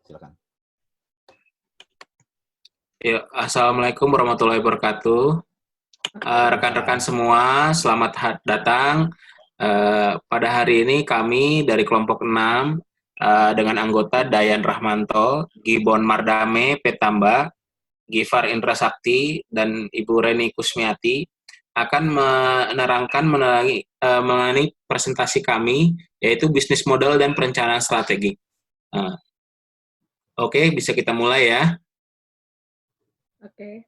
Silakan. Ya, Assalamualaikum warahmatullahi wabarakatuh. Rekan-rekan semua, selamat datang. Pada hari ini kami dari kelompok 6 dengan anggota Dayan Rahmanto, Gibon Mardame Petamba, Gifar Indra Sakti, dan Ibu Reni Kusmiati akan menerangkan mengenai presentasi kami, yaitu bisnis model dan perencanaan strategi. Oke, bisa kita mulai ya. Oke.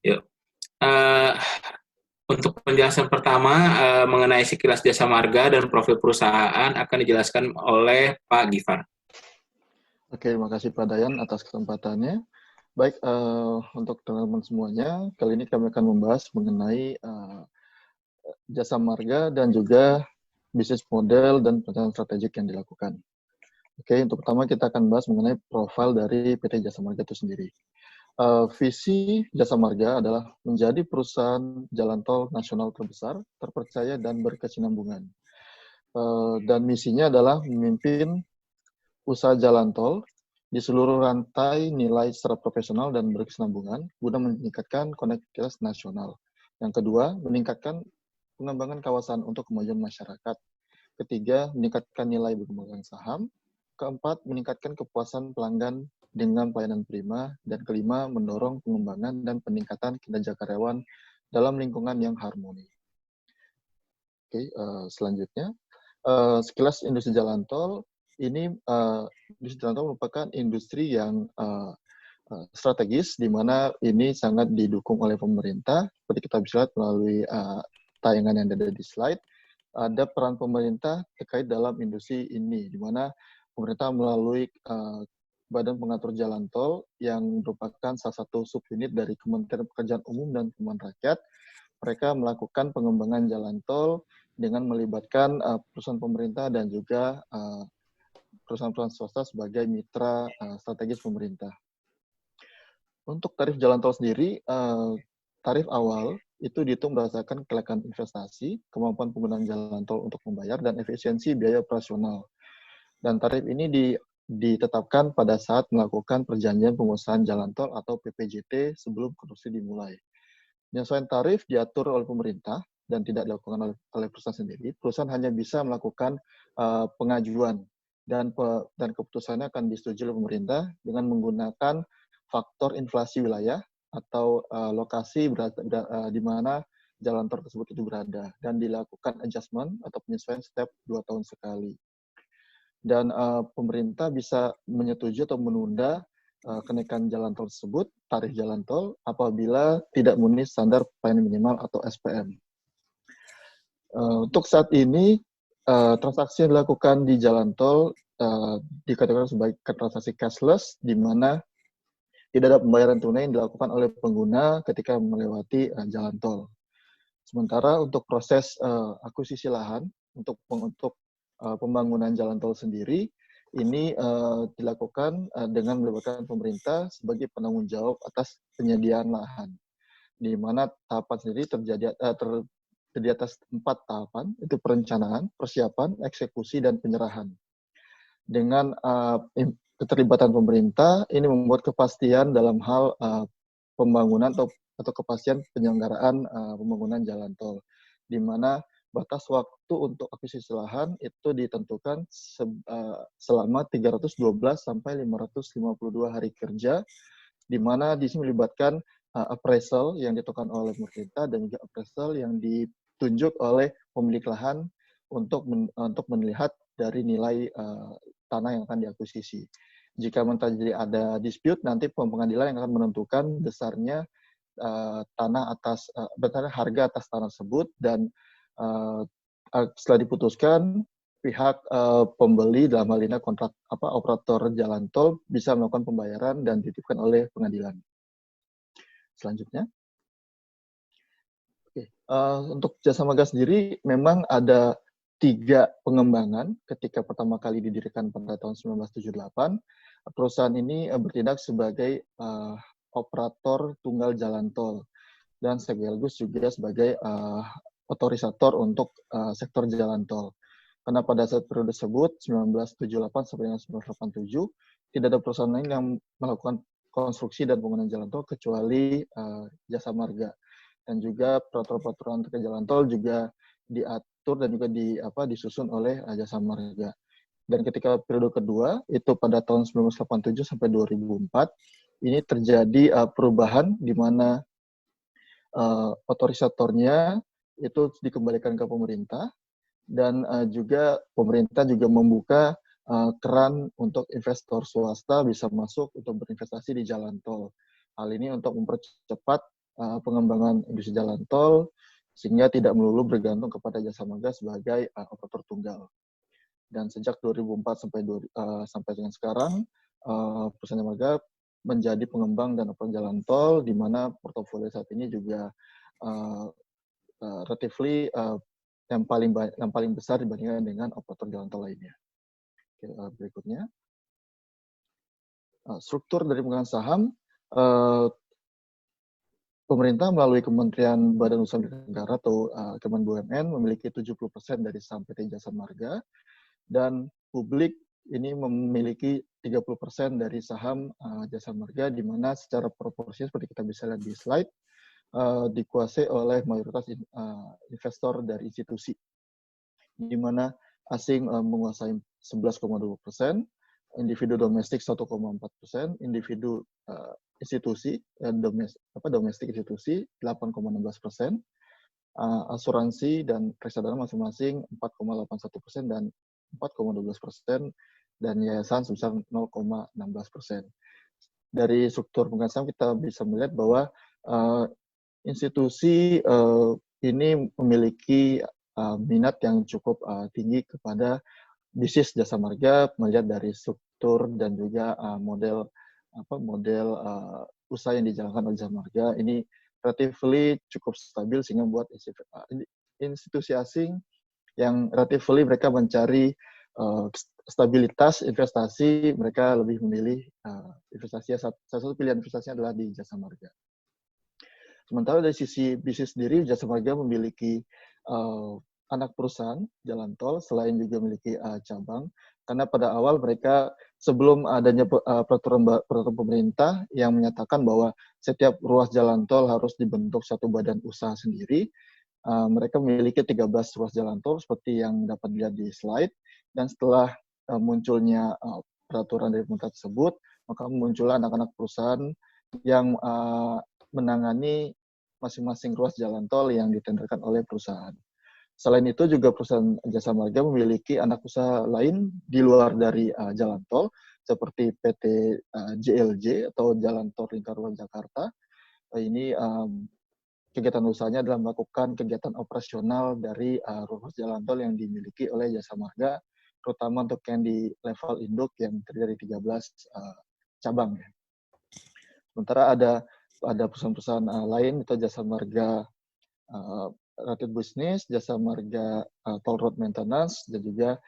Yuk. Untuk penjelasan pertama mengenai sekilas jasa marga dan profil perusahaan akan dijelaskan oleh Pak Gifar. Oke, terima kasih Pak Dayan atas kesempatannya. Baik, untuk teman-teman semuanya, kali ini kami akan membahas mengenai jasa marga dan juga bisnis model dan perencanaan strategik yang dilakukan. Oke, untuk pertama kita akan bahas mengenai profil dari PT Jasa Marga itu sendiri. Visi Jasa Marga adalah menjadi perusahaan jalan tol nasional terbesar, terpercaya, dan berkesinambungan. Dan misinya adalah memimpin usaha jalan tol di seluruh rantai nilai secara profesional dan berkesinambungan guna meningkatkan konektivitas nasional. Yang kedua, meningkatkan pengembangan kawasan untuk kemajuan masyarakat. Ketiga, meningkatkan nilai pemegang saham. Keempat, meningkatkan kepuasan pelanggan dengan pelayanan prima. Dan kelima, mendorong pengembangan dan peningkatan kinerja karyawan dalam lingkungan yang harmoni. Oke, selanjutnya, sekilas industri jalan tol. Ini industri jalan tol merupakan industri yang strategis, di mana ini sangat didukung oleh pemerintah. Seperti kita bisa lihat melalui tayangan yang ada di slide, ada peran pemerintah terkait dalam industri ini, di mana pemerintah melalui Badan Pengatur Jalan Tol yang merupakan salah satu subunit dari Kementerian Pekerjaan Umum dan Perumahan Rakyat. Mereka melakukan pengembangan jalan tol dengan melibatkan perusahaan pemerintah dan juga perusahaan-perusahaan swasta sebagai mitra strategis pemerintah. Untuk tarif jalan tol sendiri, tarif awal itu dihitung berdasarkan kelayakan investasi, kemampuan penggunaan jalan tol untuk membayar, dan efisiensi biaya operasional. Dan tarif ini ditetapkan pada saat melakukan perjanjian pengusahaan jalan tol atau PPJT sebelum konstruksi dimulai. Penyesuaian tarif diatur oleh pemerintah dan tidak dilakukan oleh perusahaan sendiri. Perusahaan hanya bisa melakukan pengajuan dan keputusannya akan disetujui oleh pemerintah dengan menggunakan faktor inflasi wilayah atau lokasi di mana jalan tol tersebut itu berada, dan dilakukan adjustment atau penyesuaian setiap 2 tahun sekali. Dan pemerintah bisa menyetujui atau menunda kenaikan jalan tol tersebut, tarif jalan tol, apabila tidak memenuhi standar pelayanan minimal atau SPM. Untuk saat ini, transaksi yang dilakukan di jalan tol dikategorikan sebagai transaksi cashless, di mana tidak ada pembayaran tunai yang dilakukan oleh pengguna ketika melewati jalan tol. Sementara untuk proses akuisisi lahan untuk pembangunan jalan tol sendiri, ini dilakukan dengan melibatkan pemerintah sebagai penanggung jawab atas penyediaan lahan, di mana tahapan sendiri terdiri atas 4 tahapan, itu perencanaan, persiapan, eksekusi, dan penyerahan. Dengan keterlibatan pemerintah, ini membuat kepastian dalam hal pembangunan atau kepastian penyelenggaraan pembangunan jalan tol, di mana batas waktu untuk akuisisi lahan itu ditentukan selama 312 sampai 552 hari kerja, di mana di sini melibatkan appraisal yang ditentukan oleh pemerintah dan juga appraisal yang ditunjuk oleh pemilik lahan untuk melihat dari nilai tanah yang akan diakuisisi. Jika terjadi ada dispute, nanti pengadilan yang akan menentukan besarnya harga atas tanah tersebut, dan setelah diputuskan, pihak pembeli dalam hal ini operator jalan tol bisa melakukan pembayaran dan dititipkan oleh pengadilan. Selanjutnya, untuk jasa marga sendiri memang ada 3 pengembangan. Ketika pertama kali didirikan pada tahun 1978, perusahaan ini bertindak sebagai operator tunggal jalan tol dan sekaligus juga sebagai otorisator untuk sektor jalan tol. Karena pada saat periode tersebut 1978 sampai 1987 tidak ada perusahaan lain yang melakukan konstruksi dan pembangunan jalan tol kecuali Jasa Marga. Dan juga peraturan-peraturan terkait jalan tol juga diatur dan juga disusun oleh Jasa Marga. Dan ketika periode kedua, itu pada tahun 1987 sampai 2004, ini terjadi perubahan di mana otorisatornya itu dikembalikan ke pemerintah, dan juga pemerintah juga membuka keran untuk investor swasta bisa masuk untuk berinvestasi di jalan tol. Hal ini untuk mempercepat pengembangan industri jalan tol, sehingga tidak melulu bergantung kepada Jasa Marga sebagai operator tunggal. Dan sejak 2004 sampai dengan sekarang, perusahaan Jasa Marga menjadi pengembang dan operator jalan tol, di mana portofolio saat ini juga relatively yang paling besar dibandingkan dengan operator jalan tol lainnya. Oke, berikutnya, struktur dari pemegang saham. Pemerintah melalui Kementerian Badan Usaha Milik Negara atau Kemen BUMN memiliki 70% dari saham PT Jasa Marga, dan publik ini memiliki 30% dari saham Jasa Marga, di mana secara proporsi seperti kita bisa lihat di slide, dikuasai oleh mayoritas investor dari institusi, di mana asing menguasai 11,2%, individu domestik 1,4%, individu institusi domestik institusi 8,16%, asuransi dan reksadana masing-masing 4,81% dan 4,12%, dan yayasan sebesar 0,16%. Dari struktur pemegang saham kita bisa melihat bahwa institusi ini memiliki minat yang cukup tinggi kepada bisnis Jasa Marga, melihat dari struktur dan juga model usaha yang dijalankan oleh Jasa Marga ini relatively cukup stabil, sehingga membuat institusi asing yang relatively mereka mencari stabilitas investasi, mereka lebih memilih salah satu pilihan investasinya adalah di Jasa Marga. Sementara dari sisi bisnis sendiri, Jasa Marga memiliki anak perusahaan jalan tol, selain juga memiliki cabang, karena pada awal mereka sebelum adanya peraturan pemerintah yang menyatakan bahwa setiap ruas jalan tol harus dibentuk satu badan usaha sendiri, mereka memiliki 13 ruas jalan tol seperti yang dapat dilihat di slide, dan setelah munculnya peraturan dari pemerintah tersebut, maka muncullah anak-anak perusahaan yang menangani masing-masing ruas jalan tol yang ditenderkan oleh perusahaan. Selain itu juga perusahaan Jasa Marga memiliki anak usaha lain di luar dari jalan tol, seperti PT JLJ atau Jalan Tol Lingkar Luar Jakarta. Ini kegiatan usahanya adalah melakukan kegiatan operasional dari ruas jalan tol yang dimiliki oleh Jasa Marga, terutama untuk yang di level induk yang terdiri dari 13 cabang. Sementara ada perusahaan-perusahaan lain, itu Jasa Marga Rapid Business, Jasa Marga Toll Road Maintenance, dan juga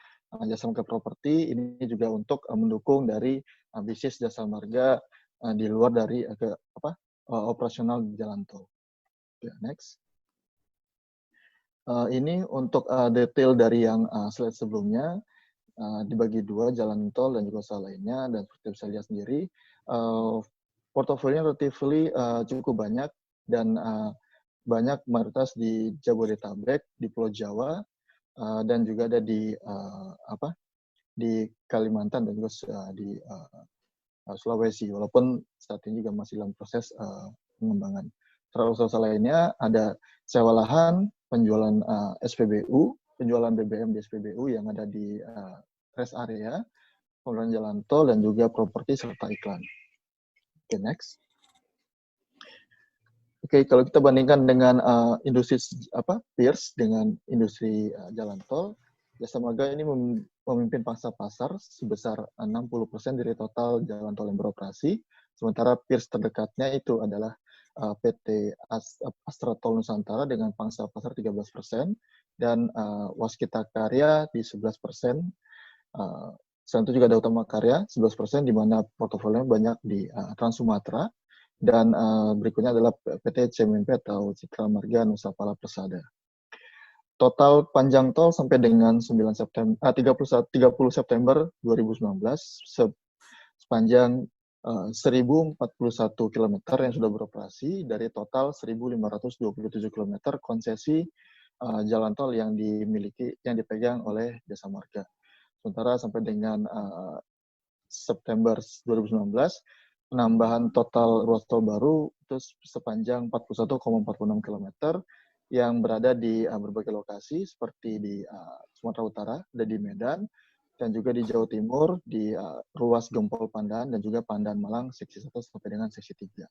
Jasa Marga Property. Ini juga untuk mendukung dari bisnis Jasa Marga di luar dari operasional jalan tol. Next. Ini untuk detail dari yang slide sebelumnya, dibagi dua, jalan tol dan juga usaha lainnya, dan seperti bisa lihat sendiri, portofolionya relatively cukup banyak, dan banyak mayoritas di Jabodetabek, di Pulau Jawa, dan juga ada di Kalimantan dan juga di Sulawesi, walaupun saat ini juga masih dalam proses pengembangan. Terus usaha lainnya ada sewa lahan, penjualan SPBU, penjualan BBM di SPBU yang ada di rest area, pengelolaan jalan tol, dan juga properti serta iklan. Oke, next. Oke, kalau kita bandingkan dengan industri peers dengan industri jalan tol, Jasa Marga ini memimpin pangsa pasar sebesar 60% dari total jalan tol yang beroperasi, sementara peers terdekatnya itu adalah PT Astra Tol Nusantara dengan pangsa pasar 13%, dan Waskita Karya di 11%. Selain itu juga ada Utama Karya 11%, di mana portofolionya banyak di Trans Sumatera, dan berikutnya adalah PT CMNP atau Citra Marga Nusapala Persada. Total panjang tol sampai dengan 30 September 2019 sepanjang 1.041 km yang sudah beroperasi dari total 1.527 km konsesi jalan tol yang dipegang oleh Jasa Marga. Sementara sampai dengan September 2019, penambahan total ruas tol baru itu sepanjang 41,46 km yang berada di berbagai lokasi seperti di Sumatera Utara, ada di Medan, dan juga di Jawa Timur di ruas Gempol Pandan dan juga Pandan Malang seksi 1 sampai dengan seksi 3.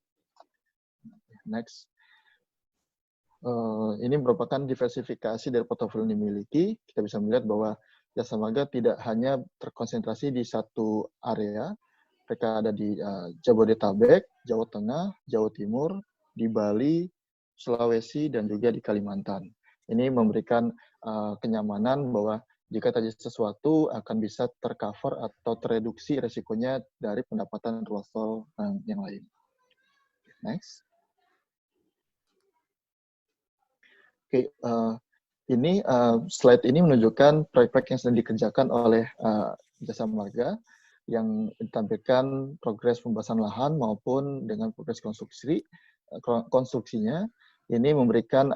Next. Ini merupakan diversifikasi dari portofolio yang dimiliki. Kita bisa melihat bahwa Jasa Marga tidak hanya terkonsentrasi di satu area. Mereka ada di Jabodetabek, Jawa Tengah, Jawa Timur, di Bali, Sulawesi, dan juga di Kalimantan. Ini memberikan kenyamanan bahwa jika terjadi sesuatu akan bisa tercover atau tereduksi resikonya dari pendapatan ruas tol yang lain. Next. Oke, ini slide ini menunjukkan proyek-proyek yang sedang dikerjakan oleh Jasa Marga yang ditampilkan progres pembahasan lahan maupun dengan progres konstruksinya. Ini memberikan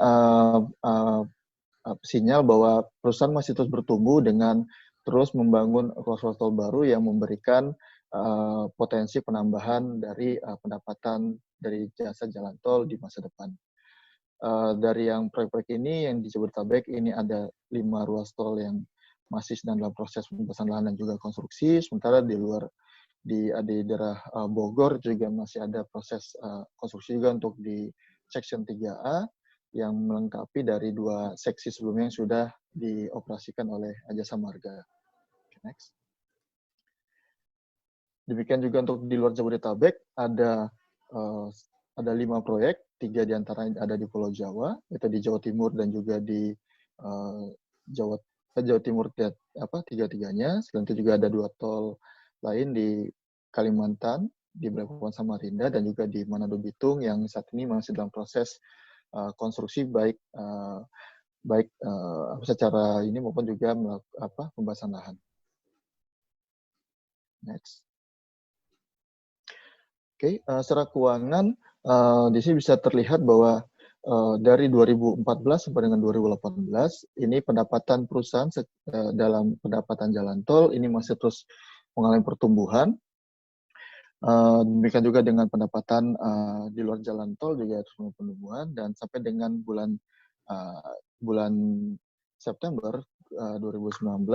sinyal bahwa perusahaan masih terus bertumbuh dengan terus membangun ruas-ruas tol baru yang memberikan potensi penambahan dari pendapatan dari jasa jalan tol di masa depan. Dari yang proyek-proyek ini yang di Jabodetabek ini ada 5 ruas tol yang masih sedang dalam proses pembahasan lahan dan juga konstruksi, sementara di luar di daerah Bogor juga masih ada proses konstruksi juga untuk di section 3A yang melengkapi dari 2 seksi sebelumnya yang sudah dioperasikan oleh Jasa Marga. Next. Demikian juga untuk di luar Jabodetabek ada 5 proyek, 3 diantaranya ada di Pulau Jawa, yaitu di Jawa Timur dan juga di Jawa Timur tiga-tiganya. Selain itu juga ada 2 tol lain di Kalimantan, di Balikpapan Samarinda dan juga di Manado Bitung yang saat ini masih dalam proses konstruksi baik secara ini maupun juga pembahasan lahan. Next. Oke, secara keuangan di sini bisa terlihat bahwa dari 2014 sampai dengan 2018 ini pendapatan perusahaan dalam pendapatan jalan tol ini masih terus mengalami pertumbuhan. Demikian juga dengan pendapatan di luar jalan tol juga terus mengalami pertumbuhan, dan sampai dengan bulan September 2019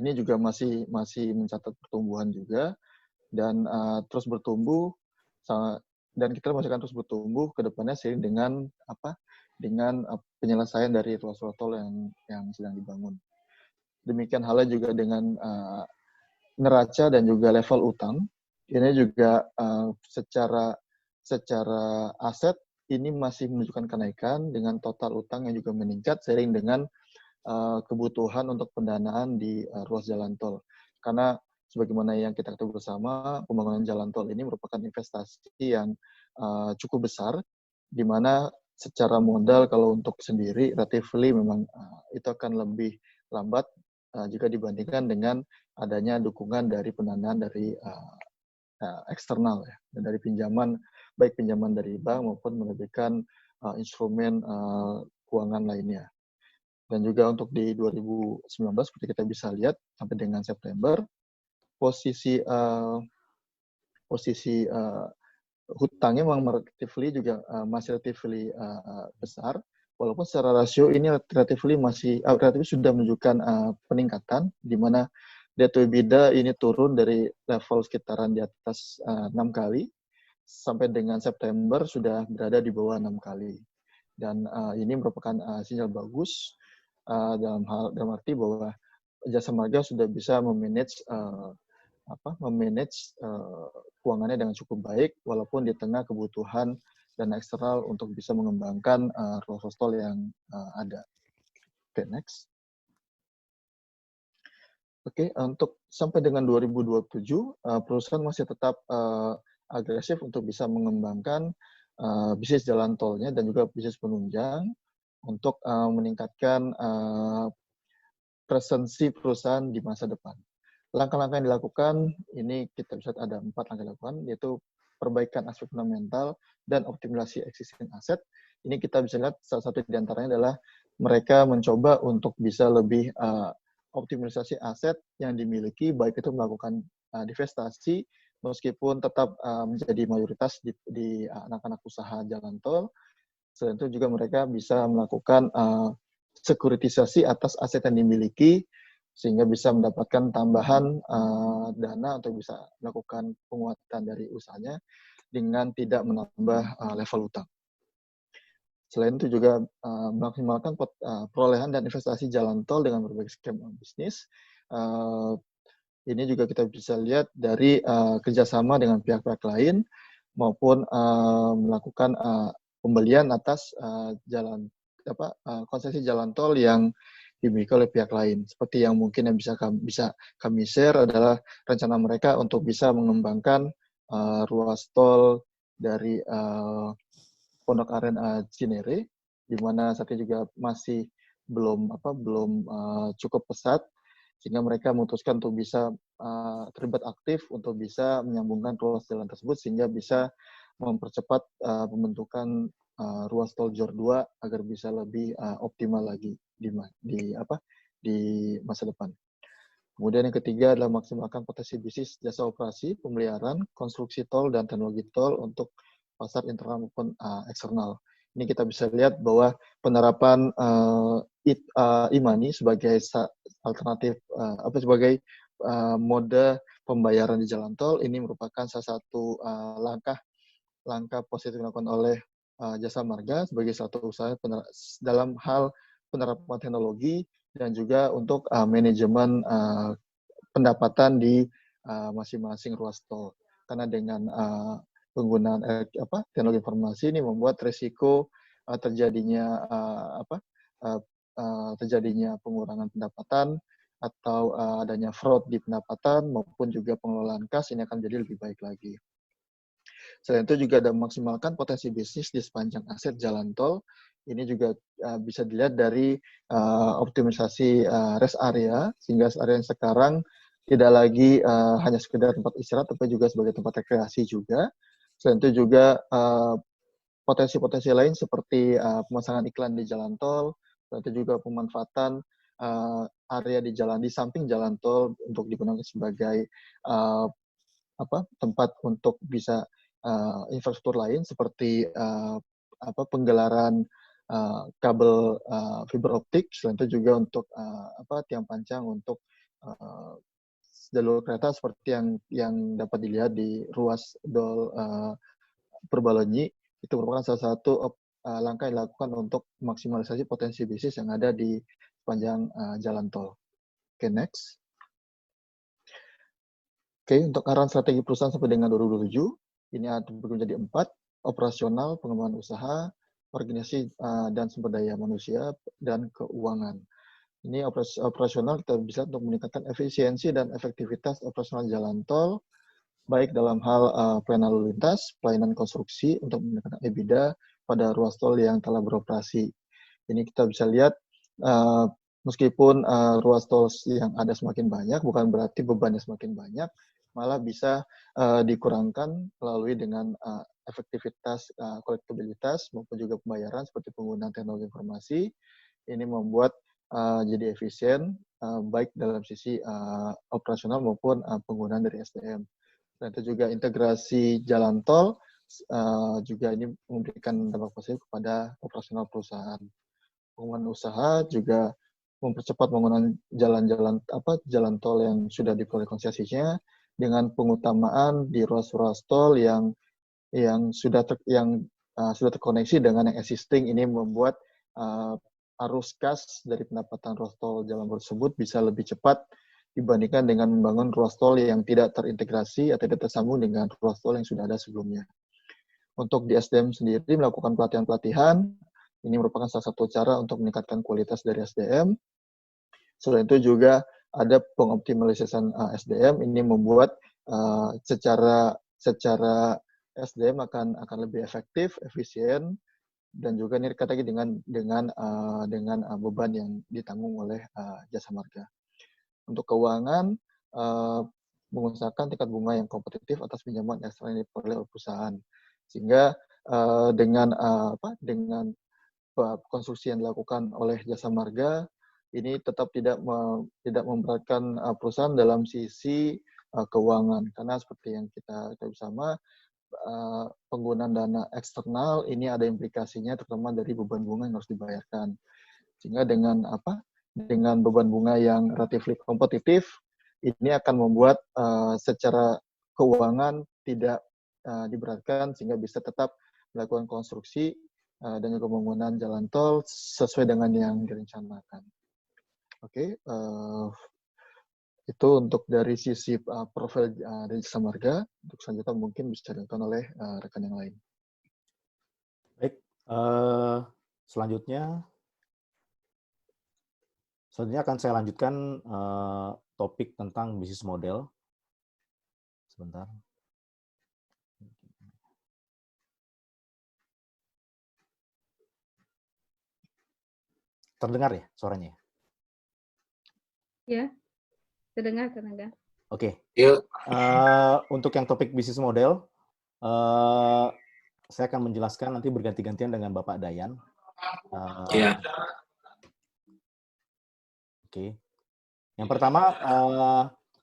ini juga masih mencatat pertumbuhan juga dan terus bertumbuh, dan kita masih akan terus bertumbuh ke depannya seiring dengan penyelesaian dari ruas-ruas tol yang sedang dibangun. Demikian halnya juga dengan neraca dan juga level utang. Ini juga secara aset ini masih menunjukkan kenaikan dengan total utang yang juga meningkat seiring dengan kebutuhan untuk pendanaan di ruas jalan tol. Karena sebagaimana yang kita ketahui bersama, pembangunan jalan tol ini merupakan investasi yang cukup besar, di mana secara modal kalau untuk sendiri relatively memang itu akan lebih lambat jika dibandingkan dengan adanya dukungan dari pendanaan dari eksternal ya, dan dari pinjaman, baik pinjaman dari bank maupun menerbitkan instrumen keuangan lainnya. Dan juga untuk di 2019 seperti kita bisa lihat sampai dengan September posisi hutangnya memang masih relatively besar, walaupun secara rasio ini relatively sudah menunjukkan peningkatan, di mana debt to EBITDA ini turun dari level sekitaran di atas 6 kali sampai dengan September sudah berada di bawah 6 kali. Dan ini merupakan sinyal bagus dalam arti bahwa Jasa Marga sudah bisa memanage keuangannya dengan cukup baik walaupun di tengah kebutuhan dan eksternal untuk bisa mengembangkan ruas tol yang ada. Oke, next. Oke, untuk sampai dengan 2027 perusahaan masih tetap agresif untuk bisa mengembangkan bisnis jalan tolnya dan juga bisnis penunjang untuk meningkatkan presensi perusahaan di masa depan. langkah-langkah yang dilakukan, ini kita bisa ada 4 langkah dilakukan, yaitu perbaikan aspek fundamental dan optimalisasi existing aset. Ini kita bisa lihat salah satu di antaranya adalah mereka mencoba untuk bisa lebih optimalisasi aset yang dimiliki, baik itu melakukan divestasi, meskipun tetap menjadi mayoritas di anak-anak usaha jalan tol. Selain itu juga mereka bisa melakukan sekuritisasi atas aset yang dimiliki, sehingga bisa mendapatkan tambahan dana untuk bisa melakukan penguatan dari usahanya dengan tidak menambah level utang. Selain itu juga memaksimalkan perolehan dan investasi jalan tol dengan berbagai skema bisnis. Ini juga kita bisa lihat dari kerjasama dengan pihak-pihak lain maupun melakukan pembelian atas konsesi jalan tol yang dimiliki oleh pihak lain. Seperti yang mungkin yang bisa kami share adalah rencana mereka untuk bisa mengembangkan ruas tol dari Pondok Aren Cinere, di mana saat ini juga masih belum cukup pesat, sehingga mereka memutuskan untuk bisa terlibat aktif untuk bisa menyambungkan ruas jalan tersebut, sehingga bisa mempercepat pembentukan ruas tol Jor 2 agar bisa lebih optimal lagi di masa depan. Kemudian yang ketiga adalah maksimalkan potensi bisnis jasa operasi, pemeliharaan, konstruksi tol, dan teknologi tol untuk pasar internal maupun eksternal. Ini kita bisa lihat bahwa penerapan e-money sebagai alternatif sebagai mode pembayaran di jalan tol ini merupakan salah satu langkah positif dilakukan oleh Jasa Marga sebagai satu usaha dalam hal penerapan teknologi dan juga untuk manajemen pendapatan di masing-masing ruas tol. Karena dengan penggunaan teknologi informasi ini membuat risiko terjadinya terjadinya pengurangan pendapatan atau adanya fraud di pendapatan maupun juga pengelolaan kas ini akan jadi lebih baik lagi. Selain itu juga ada memaksimalkan potensi bisnis di sepanjang aset jalan tol. Ini juga bisa dilihat dari optimisasi rest area, sehingga rest area yang sekarang tidak lagi hanya sekedar tempat istirahat, tapi juga sebagai tempat rekreasi juga. Selain itu juga potensi-potensi lain seperti pemasangan iklan di jalan tol, selain itu juga pemanfaatan area di samping jalan tol untuk digunakan sebagai tempat untuk bisa infrastruktur lain seperti penggelaran kabel fiber optik, selain itu juga untuk tiang pancang untuk jalur kereta seperti yang dapat dilihat di ruas Dol Purbalenyi. Itu merupakan salah satu langkah yang dilakukan untuk maksimalisasi potensi bisnis yang ada di sepanjang jalan tol. Oke, next. Oke, untuk arahan strategi perusahaan sampai dengan 2027, ini ada menjadi 4, operasional, pengembangan usaha, organisasi dan sumber daya manusia, dan keuangan. Ini operasional kita bisa untuk meningkatkan efisiensi dan efektivitas operasional jalan tol, baik dalam hal pelayanan lalu lintas, pelayanan konstruksi untuk meningkatkan EBITDA pada ruas tol yang telah beroperasi. Ini kita bisa lihat meskipun ruas tol yang ada semakin banyak, bukan berarti bebannya semakin banyak, malah bisa dikurangkan melalui dengan efektivitas kolektabilitas maupun juga pembayaran seperti penggunaan teknologi informasi. Ini membuat jadi efisien baik dalam sisi operasional maupun penggunaan dari SDM. Dan itu juga integrasi jalan tol juga ini memberikan dampak positif kepada operasional perusahaan. Pengembangan usaha juga mempercepat pembangunan jalan tol yang sudah diperoleh konsesinya dengan pengutamaan di ruas-ruas tol yang sudah terkoneksi dengan yang existing. Ini membuat arus kas dari pendapatan ruas tol jalan tersebut bisa lebih cepat dibandingkan dengan membangun ruas tol yang tidak terintegrasi atau tidak tersambung dengan ruas tol yang sudah ada sebelumnya. Untuk di SDM sendiri melakukan pelatihan-pelatihan, ini merupakan salah satu cara untuk meningkatkan kualitas dari SDM. Selain itu juga ada pengoptimalisasian SDM, ini membuat secara SDM akan lebih efektif, efisien, dan juga ini dekat lagi dengan beban yang ditanggung oleh Jasa Marga. Untuk keuangan, uh, mengusahakan tingkat bunga yang kompetitif atas pinjaman ekstra yang diperoleh oleh perusahaan. Sehingga dengan konstruksi yang dilakukan oleh Jasa Marga ini tetap tidak memberatkan perusahaan dalam sisi keuangan, karena seperti yang kita tahu bersama, penggunaan dana eksternal ini ada implikasinya terutama dari beban bunga yang harus dibayarkan. Sehingga dengan beban bunga yang relatif kompetitif, ini akan membuat secara keuangan tidak diberatkan, sehingga bisa tetap melakukan konstruksi dan juga pembangunan jalan tol sesuai dengan yang direncanakan. Oke, itu untuk dari sisi profil dari Jasa Marga. Untuk selanjutnya mungkin bisa dilakukan oleh rekan yang lain. Baik, selanjutnya akan saya lanjutkan topik tentang bisnis model. Sebentar. Terdengar ya suaranya? Ya, terdengar. Oke. Yuk. Untuk yang topik bisnis model, saya akan menjelaskan nanti berganti-gantian dengan Bapak Dayan. Ya. Oke. Yang pertama,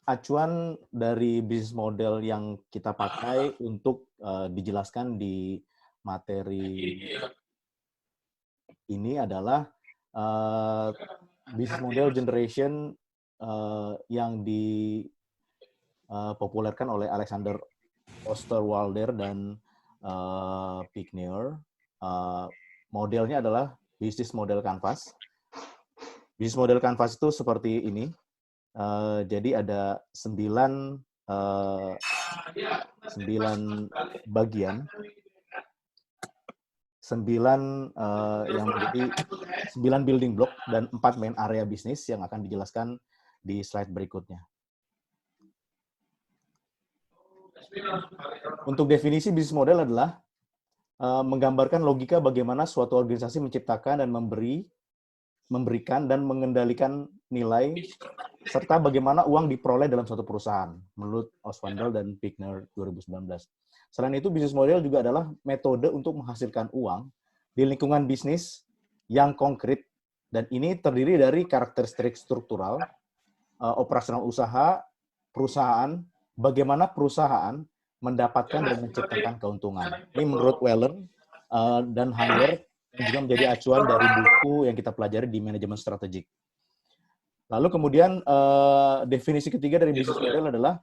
acuan dari bisnis model yang kita pakai untuk dijelaskan di materi ini adalah bisnis model generation yang dipopulerkan oleh Alexander Osterwalder dan Pickneur. Modelnya adalah bisnis model canvas. Bisnis model canvas itu seperti ini. Jadi ada 9 bagian. 9 yang menjadi 9 building block dan 4 main area bisnis yang akan dijelaskan di slide berikutnya. Untuk definisi bisnis model adalah menggambarkan logika bagaimana suatu organisasi menciptakan dan memberikan dan mengendalikan nilai serta bagaimana uang diperoleh dalam suatu perusahaan menurut Oostwandel dan Pickneur 2019. Selain itu, bisnis model juga adalah metode untuk menghasilkan uang di lingkungan bisnis yang konkret, dan ini terdiri dari karakteristik struktural, operasional usaha, perusahaan, bagaimana perusahaan mendapatkan dan menciptakan keuntungan. Ini menurut Weller dan Handler, yang juga menjadi acuan dari buku yang kita pelajari di manajemen strategik. Lalu kemudian definisi ketiga dari bisnis model adalah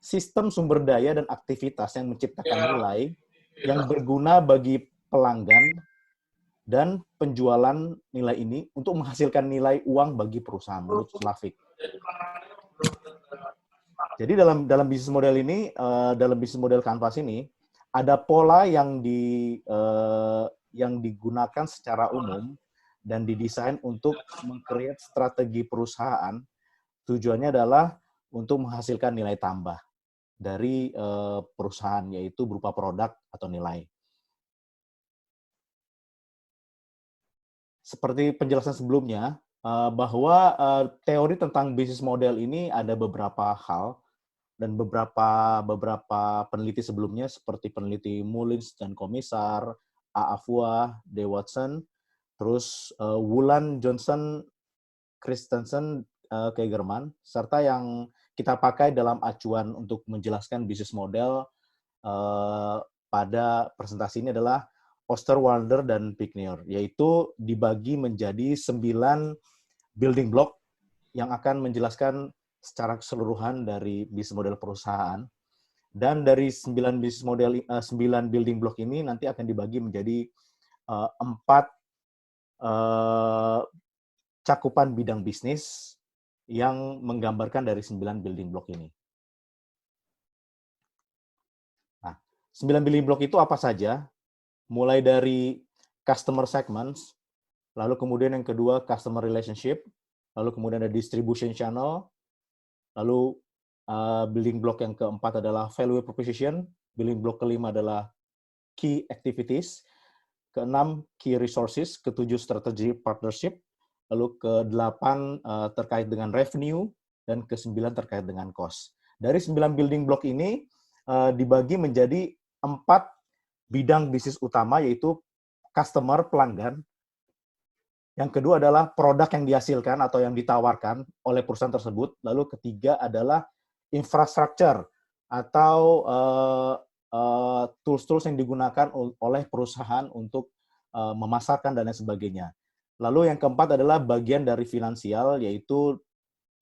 sistem sumber daya dan aktivitas yang menciptakan nilai yang berguna bagi pelanggan dan penjualan nilai ini untuk menghasilkan nilai uang bagi perusahaan menurut Slavik. Jadi dalam bisnis model ini, dalam bisnis model canvas ini ada pola yang digunakan secara umum dan didesain untuk meng-create strategi perusahaan. Tujuannya adalah untuk menghasilkan nilai tambah dari perusahaan, yaitu berupa produk atau nilai. Seperti penjelasan sebelumnya, bahwa teori tentang bisnis model ini ada beberapa hal, dan beberapa peneliti sebelumnya seperti peneliti Mullins dan Komisar, A. Afua, D. Watson, terus Wulan Johnson, Christensen, Kagerman, serta yang kita pakai dalam acuan untuk menjelaskan bisnis model pada presentasi ini adalah Osterwalder dan Pickneur, yaitu dibagi menjadi 9 building block yang akan menjelaskan secara keseluruhan dari bisnis model perusahaan. Dan dari 9 bisnis model 9 building block ini nanti akan dibagi menjadi 4 cakupan bidang bisnis yang menggambarkan dari 9 building block ini. Nah, 9 building block itu apa saja? Mulai dari customer segments, lalu kemudian yang kedua customer relationship, lalu kemudian ada distribution channel, lalu building block yang keempat adalah value proposition, building block kelima adalah key activities, keenam key resources, ketujuh strategy partnership, lalu ke-8 terkait dengan revenue, dan ke-9 terkait dengan cost. Dari 9 building block ini dibagi menjadi 4 bidang bisnis utama, yaitu customer, pelanggan. Yang kedua adalah produk yang dihasilkan atau yang ditawarkan oleh perusahaan tersebut. Lalu ketiga adalah infrastructure atau tools-tools yang digunakan oleh perusahaan untuk memasarkan dan lain sebagainya. Lalu yang keempat adalah bagian dari finansial, yaitu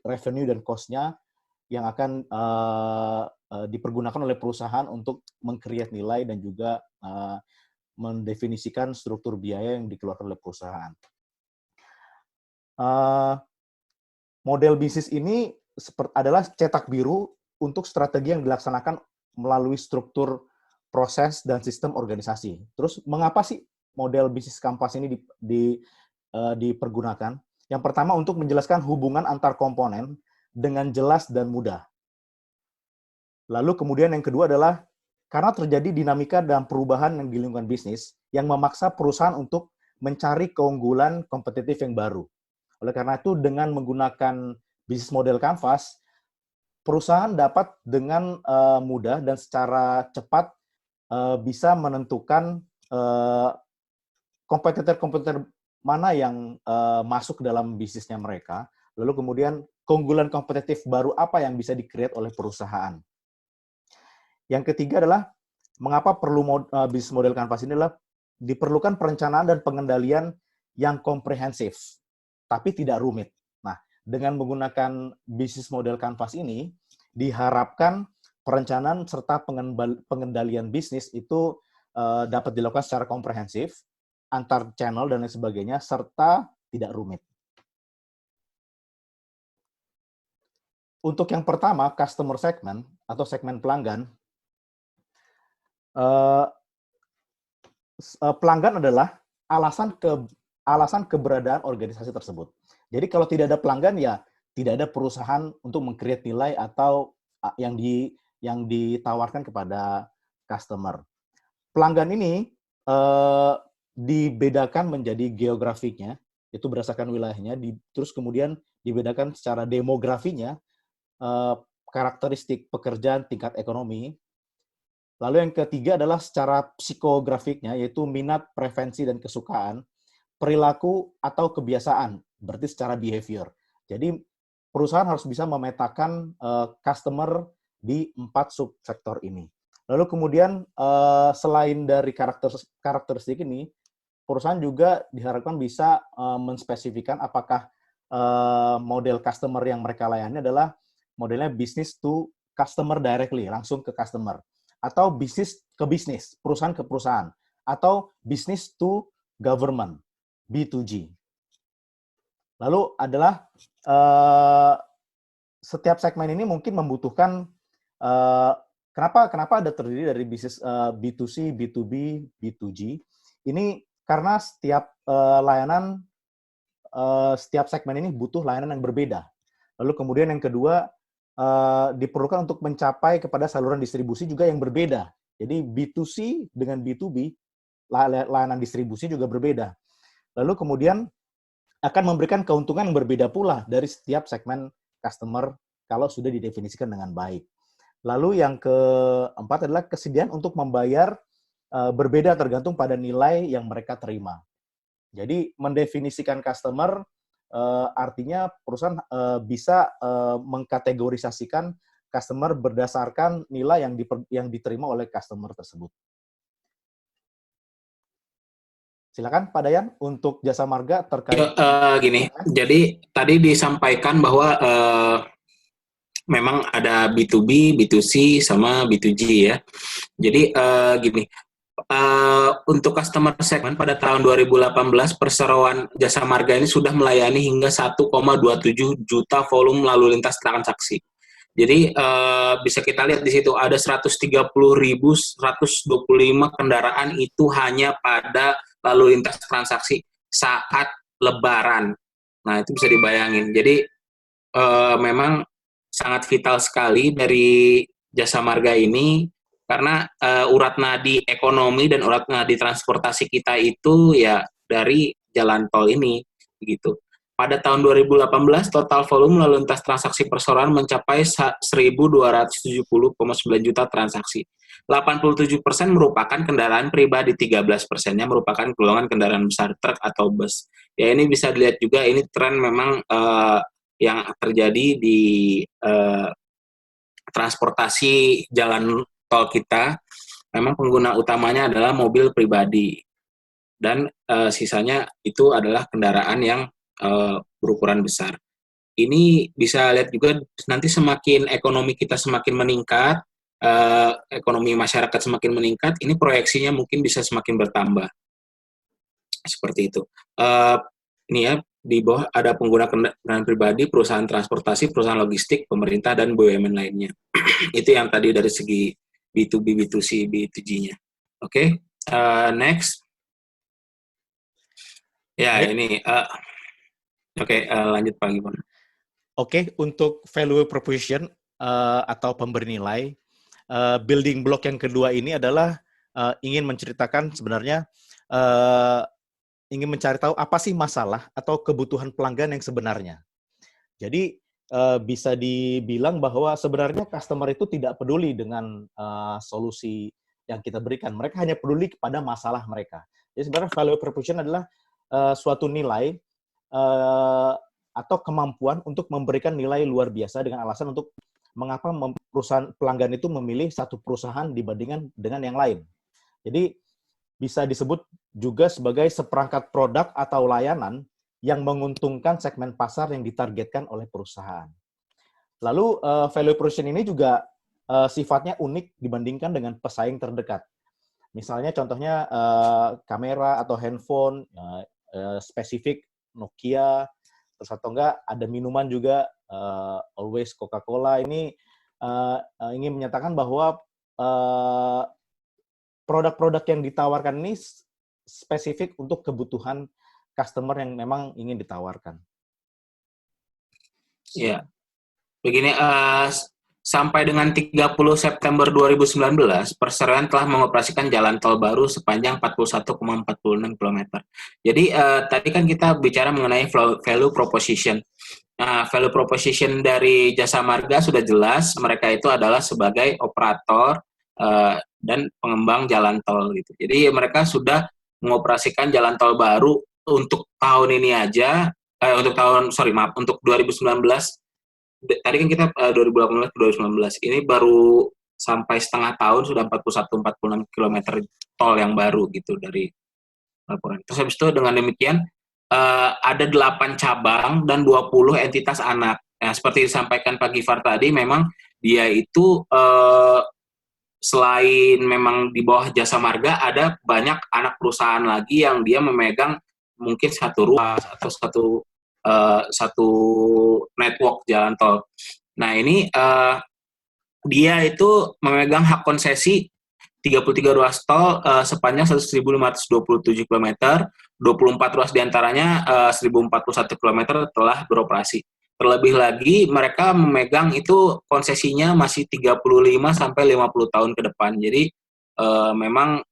revenue dan cost-nya yang akan dipergunakan oleh perusahaan untuk meng-create nilai dan juga mendefinisikan struktur biaya yang dikeluarkan oleh perusahaan. Model bisnis ini adalah cetak biru untuk strategi yang dilaksanakan melalui struktur proses dan sistem organisasi. Terus mengapa sih model bisnis kanvas ini dipergunakan? Yang pertama, untuk menjelaskan hubungan antar komponen dengan jelas dan mudah. Lalu kemudian yang kedua adalah karena terjadi dinamika dan perubahan yang di lingkungan bisnis yang memaksa perusahaan untuk mencari keunggulan kompetitif yang baru. Oleh karena itu, dengan menggunakan bisnis model kanvas, perusahaan dapat dengan mudah dan secara cepat bisa menentukan kompetitor-kompetitor mana yang masuk ke dalam bisnisnya mereka, lalu kemudian keunggulan kompetitif baru apa yang bisa di-create oleh perusahaan. Yang ketiga adalah mengapa perlu bisnis model kanvas ini adalah diperlukan perencanaan dan pengendalian yang komprehensif, tapi tidak rumit. Nah, dengan menggunakan bisnis model kanvas ini, diharapkan perencanaan serta pengendalian bisnis itu dapat dilakukan secara komprehensif, antar channel dan lain sebagainya, serta tidak rumit. Untuk yang pertama, customer segment atau segmen pelanggan, pelanggan adalah alasan keberadaan organisasi tersebut. Jadi kalau tidak ada pelanggan, ya tidak ada perusahaan untuk meng-create nilai atau yang ditawarkan kepada customer. Pelanggan ini dibedakan menjadi geografiknya, itu berdasarkan wilayahnya, terus kemudian dibedakan secara demografinya, karakteristik pekerjaan, tingkat ekonomi. Lalu yang ketiga adalah secara psikografiknya, yaitu minat, preferensi, dan kesukaan, perilaku atau kebiasaan, berarti secara behavior. Jadi perusahaan harus bisa memetakan customer di 4 subsektor ini. Lalu kemudian selain dari karakteristik ini, perusahaan juga diharapkan bisa menspesifikkan apakah model customer yang mereka layani adalah modelnya business to customer directly, langsung ke customer, atau bisnis ke bisnis, perusahaan ke perusahaan, atau business to government, B2G. Lalu adalah setiap segmen ini mungkin membutuhkan kenapa ada terdiri dari bisnis B2C, B2B, B2G. Ini karena setiap layanan, setiap segmen ini butuh layanan yang berbeda. Lalu kemudian yang kedua, diperlukan untuk mencapai kepada saluran distribusi juga yang berbeda. Jadi B2C dengan B2B, layanan distribusi juga berbeda. Lalu kemudian akan memberikan keuntungan yang berbeda pula dari setiap segmen customer kalau sudah didefinisikan dengan baik. Lalu yang keempat adalah kesediaan untuk membayar berbeda tergantung pada nilai yang mereka terima. Jadi mendefinisikan customer artinya perusahaan bisa mengkategorisasikan customer berdasarkan nilai yang diterima oleh customer tersebut. Silakan Pak Dayan untuk Jasa Marga terkait. Gini, jadi tadi disampaikan bahwa memang ada B2B, B2C, sama B2G ya. Jadi gini, untuk customer segment pada tahun 2018 perseroan Jasa Marga ini sudah melayani hingga 1,27 juta volume lalu lintas transaksi. Jadi bisa kita lihat di situ ada 130.125 kendaraan itu hanya pada lalu lintas transaksi saat Lebaran. Nah itu bisa dibayangin. Jadi memang sangat vital sekali dari Jasa Marga ini. Karena urat nadi ekonomi dan urat nadi transportasi kita itu ya dari jalan tol ini, gitu. pada tahun 2018 total volume lalu lintas transaksi perseroan mencapai 1.270,9 juta transaksi. 87% merupakan kendaraan pribadi, 13%-nya merupakan golongan kendaraan besar, truk atau bus. Ya, ini bisa dilihat juga, ini tren memang yang terjadi di transportasi jalan tol kita. Memang pengguna utamanya adalah mobil pribadi. Dan sisanya itu adalah kendaraan yang berukuran besar. Ini bisa lihat juga nanti semakin ekonomi kita semakin meningkat, ekonomi masyarakat semakin meningkat, ini proyeksinya mungkin bisa semakin bertambah. Seperti itu. Ini ya, di bawah ada pengguna kendaraan pribadi, perusahaan transportasi, perusahaan logistik, pemerintah, dan BUMN lainnya. Itu yang tadi dari segi B2B, B2C, B2G-nya. Oke, next. Ya, ini lanjut Pak Gimana? Oke, untuk value proposition atau pemberi nilai, building block yang kedua ini adalah ingin menceritakan sebenarnya ingin mencari tahu apa sih masalah atau kebutuhan pelanggan yang sebenarnya. Jadi bisa dibilang bahwa sebenarnya customer itu tidak peduli dengan solusi yang kita berikan. Mereka hanya peduli kepada masalah mereka. Jadi sebenarnya value proposition adalah suatu nilai atau kemampuan untuk memberikan nilai luar biasa dengan alasan untuk mengapa perusahaan pelanggan itu memilih satu perusahaan dibandingkan dengan yang lain. Jadi bisa disebut juga sebagai seperangkat produk atau layanan yang menguntungkan segmen pasar yang ditargetkan oleh perusahaan. Lalu value proposition ini juga sifatnya unik dibandingkan dengan pesaing terdekat. Misalnya contohnya kamera atau handphone spesifik Nokia, terus atau enggak ada minuman juga Always Coca-Cola. Ini ingin menyatakan bahwa produk-produk yang ditawarkan ini spesifik untuk kebutuhan customer yang memang ingin ditawarkan. Ya, begini, sampai dengan 30 September 2019, Perseroan telah mengoperasikan jalan tol baru sepanjang 41,46 km. Jadi tadi kan kita bicara mengenai value proposition. Nah, value proposition dari Jasa Marga sudah jelas, mereka itu adalah sebagai operator dan pengembang jalan tol gitu. Jadi mereka sudah mengoperasikan jalan tol baru untuk tahun ini aja, untuk 2019. Tadi kan kita 2018 ke 2019, ini baru sampai setengah tahun sudah 41-46 km tol yang baru gitu dari laporan. Terus habis itu dengan demikian ada 8 cabang dan 20 entitas anak. Nah, seperti disampaikan Pak Gifar tadi, memang dia itu selain memang di bawah Jasa Marga, ada banyak anak perusahaan lagi yang dia memegang mungkin satu ruas atau satu network jalan tol. Nah, ini dia itu memegang hak konsesi 33 ruas tol sepanjang 1.527 km, 24 ruas diantaranya 1.041 km telah beroperasi. Terlebih lagi, mereka memegang itu konsesinya masih 35 sampai 50 tahun ke depan. Jadi memang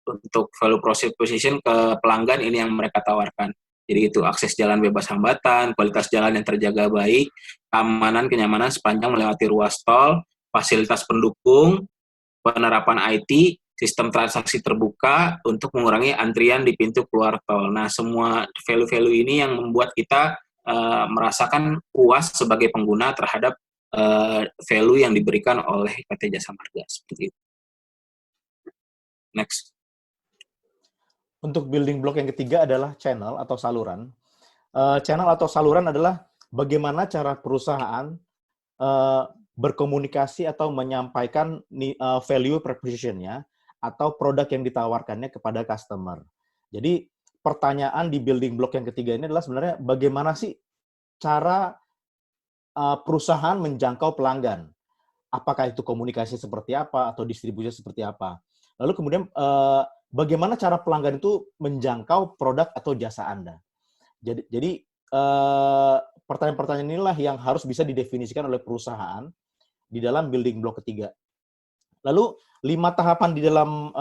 untuk value proposition ke pelanggan ini yang mereka tawarkan. Jadi itu akses jalan bebas hambatan, kualitas jalan yang terjaga baik, keamanan, kenyamanan sepanjang melewati ruas tol, fasilitas pendukung, penerapan IT, sistem transaksi terbuka untuk mengurangi antrian di pintu keluar tol. Nah, semua value-value ini yang membuat kita merasakan puas sebagai pengguna terhadap value yang diberikan oleh PT Jasa Marga. Seperti itu. Next. Untuk building block yang ketiga adalah channel atau saluran. Channel atau saluran adalah bagaimana cara perusahaan berkomunikasi atau menyampaikan value proposition-nya atau produk yang ditawarkannya kepada customer. Jadi pertanyaan di building block yang ketiga ini adalah sebenarnya bagaimana sih cara perusahaan menjangkau pelanggan? Apakah itu komunikasi seperti apa atau distribusi seperti apa? Lalu kemudian bagaimana cara pelanggan itu menjangkau produk atau jasa Anda? Jadi pertanyaan-pertanyaan inilah yang harus bisa didefinisikan oleh perusahaan di dalam building block ketiga. Lalu 5 tahapan di dalam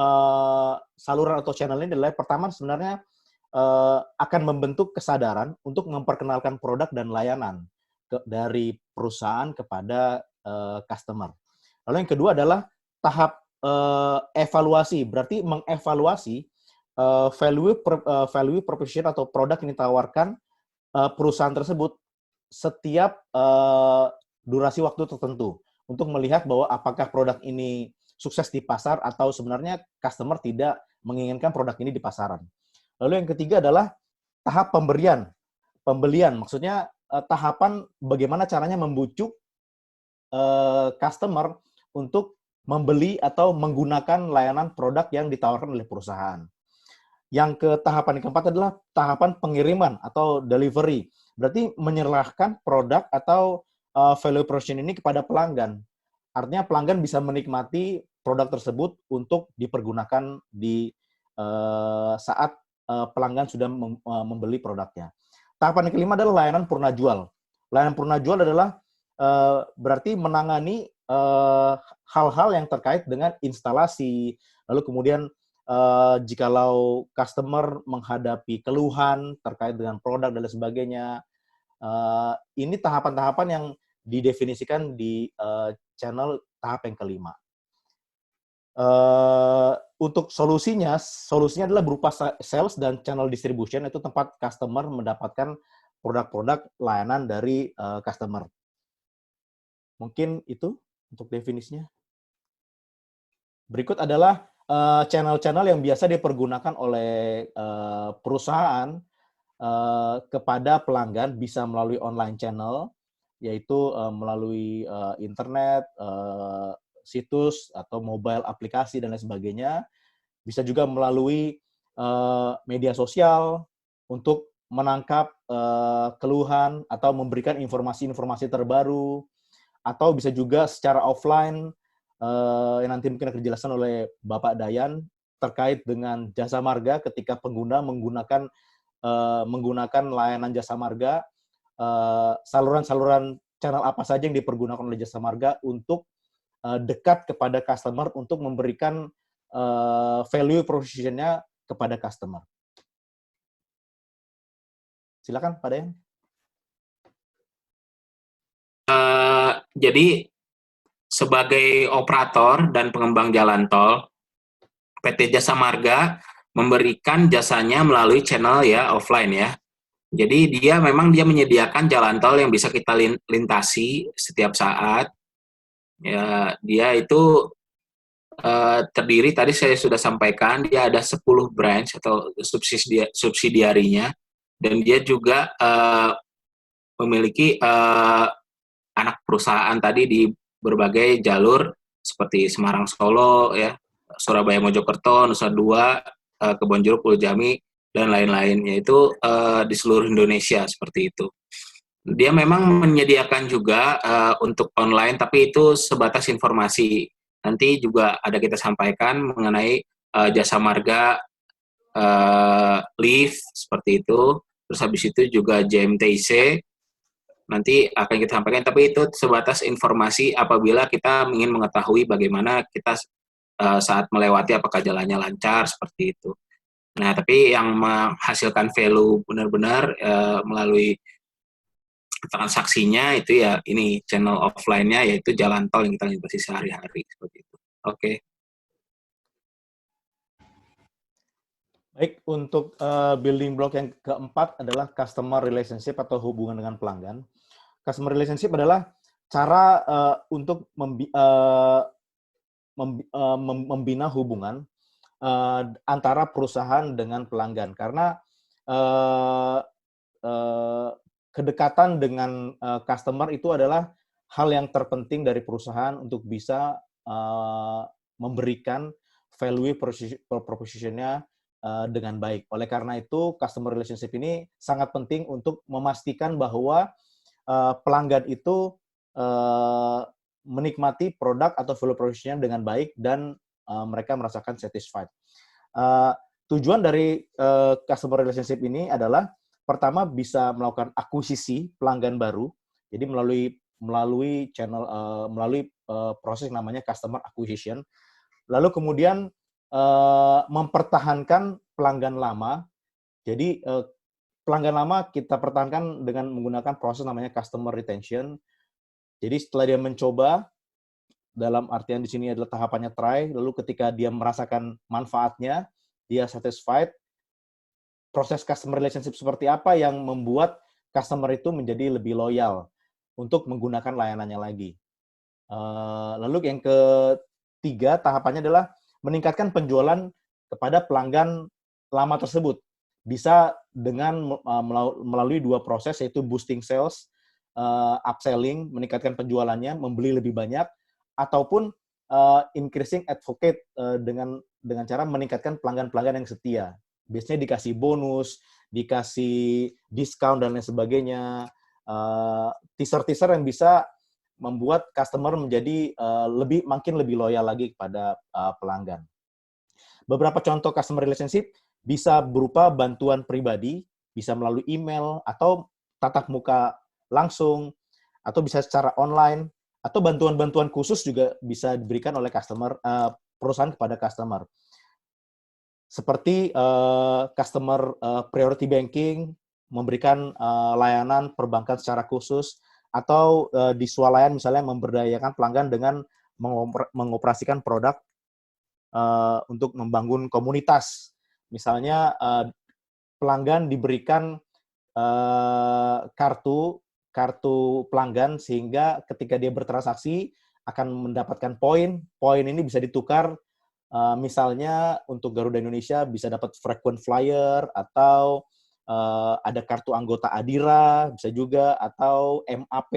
saluran atau channel ini adalah pertama sebenarnya akan membentuk kesadaran untuk memperkenalkan produk dan layanan dari perusahaan kepada customer. Lalu yang kedua adalah tahap evaluasi, berarti mengevaluasi value proposition atau produk yang ditawarkan perusahaan tersebut setiap durasi waktu tertentu untuk melihat bahwa apakah produk ini sukses di pasar atau sebenarnya customer tidak menginginkan produk ini di pasaran. Lalu yang ketiga adalah tahap pembelian. Maksudnya tahapan bagaimana caranya membujuk customer untuk membeli atau menggunakan layanan produk yang ditawarkan oleh perusahaan. Yang tahapan yang keempat adalah tahapan pengiriman atau delivery. Berarti menyerahkan produk atau value proposition ini kepada pelanggan. Artinya pelanggan bisa menikmati produk tersebut untuk dipergunakan di saat pelanggan sudah membeli produknya. Tahapan yang kelima adalah layanan purna jual. Layanan purna jual adalah berarti menangani hal-hal yang terkait dengan instalasi, lalu kemudian jikalau customer menghadapi keluhan terkait dengan produk dan lain sebagainya, ini tahapan-tahapan yang didefinisikan di channel tahap yang kelima. Untuk solusinya adalah berupa sales dan channel distribution, itu tempat customer mendapatkan produk-produk layanan dari customer. Mungkin itu untuk definisinya. Berikut adalah channel-channel yang biasa dipergunakan oleh perusahaan kepada pelanggan, bisa melalui online channel, yaitu melalui internet, situs, atau mobile aplikasi, dan lain sebagainya. Bisa juga melalui media sosial untuk menangkap keluhan atau memberikan informasi-informasi terbaru, atau bisa juga secara offline, yang nanti mungkin akan dijelaskan oleh Bapak Dayan terkait dengan jasa marga ketika pengguna menggunakan layanan jasa marga, saluran-saluran channel apa saja yang dipergunakan oleh jasa marga untuk dekat kepada customer untuk memberikan value proposition-nya kepada customer. Silakan Pak Dayan. Jadi sebagai operator dan pengembang jalan tol, PT Jasa Marga memberikan jasanya melalui channel ya offline ya. Jadi dia menyediakan jalan tol yang bisa kita lintasi setiap saat. Ya, dia itu terdiri, tadi saya sudah sampaikan, dia ada 10 branch atau subsidiarinya, dan dia juga memiliki anak perusahaan tadi di berbagai jalur seperti Semarang Solo ya, Surabaya Mojokerto, Nusa Dua, Kebonjeruk, Pulau Jami, dan lain-lain, yaitu di seluruh Indonesia seperti itu. Dia memang menyediakan juga untuk online, tapi itu sebatas informasi. Nanti juga ada kita sampaikan mengenai jasa marga lift seperti itu. Terus habis itu juga JMTIC nanti akan kita sampaikan, tapi itu sebatas informasi apabila kita ingin mengetahui bagaimana kita saat melewati apakah jalannya lancar seperti itu. Nah, tapi yang menghasilkan value benar-benar melalui transaksinya itu ya ini channel offline-nya, yaitu jalan tol yang kita lintasi sehari-hari seperti itu. Oke. Baik, untuk building block yang keempat adalah customer relationship atau hubungan dengan pelanggan. Customer relationship adalah cara untuk membina hubungan antara perusahaan dengan pelanggan. Karena kedekatan dengan customer itu adalah hal yang terpenting dari perusahaan untuk bisa memberikan value proposition-nya dengan baik. Oleh karena itu, customer relationship ini sangat penting untuk memastikan bahwa pelanggan itu menikmati produk atau value proposition dengan baik dan mereka merasakan satisfied. Tujuan dari customer relationship ini adalah pertama bisa melakukan akuisisi pelanggan baru, jadi melalui channel melalui proses namanya customer acquisition. Lalu kemudian mempertahankan pelanggan lama Jadi pelanggan lama kita pertahankan dengan menggunakan proses namanya customer retention. Jadi setelah dia mencoba, dalam artian di sini adalah tahapannya try, lalu ketika dia merasakan manfaatnya, dia satisfied, proses customer relationship seperti apa yang membuat customer itu menjadi lebih loyal untuk menggunakan layanannya lagi. Lalu yang ketiga tahapannya adalah meningkatkan penjualan kepada pelanggan lama tersebut. Bisa dengan melalui dua proses, yaitu boosting sales, upselling, meningkatkan penjualannya, membeli lebih banyak, ataupun increasing advocate dengan cara meningkatkan pelanggan-pelanggan yang setia. Biasanya dikasih bonus, dikasih diskon dan lain sebagainya, teaser-teaser yang bisa membuat customer menjadi makin lebih loyal lagi kepada pelanggan. Beberapa contoh customer relationship bisa berupa bantuan pribadi, bisa melalui email atau tatap muka langsung, atau bisa secara online, atau bantuan-bantuan khusus juga bisa diberikan oleh perusahaan kepada customer. Seperti customer priority banking, memberikan layanan perbankan secara khusus, atau di swalayan misalnya memberdayakan pelanggan dengan mengoperasikan produk untuk membangun komunitas. Misalnya pelanggan diberikan kartu pelanggan sehingga ketika dia bertransaksi akan mendapatkan poin. Poin ini bisa ditukar misalnya untuk Garuda Indonesia bisa dapat frequent flyer, atau ada kartu anggota Adira, bisa juga, atau MAP,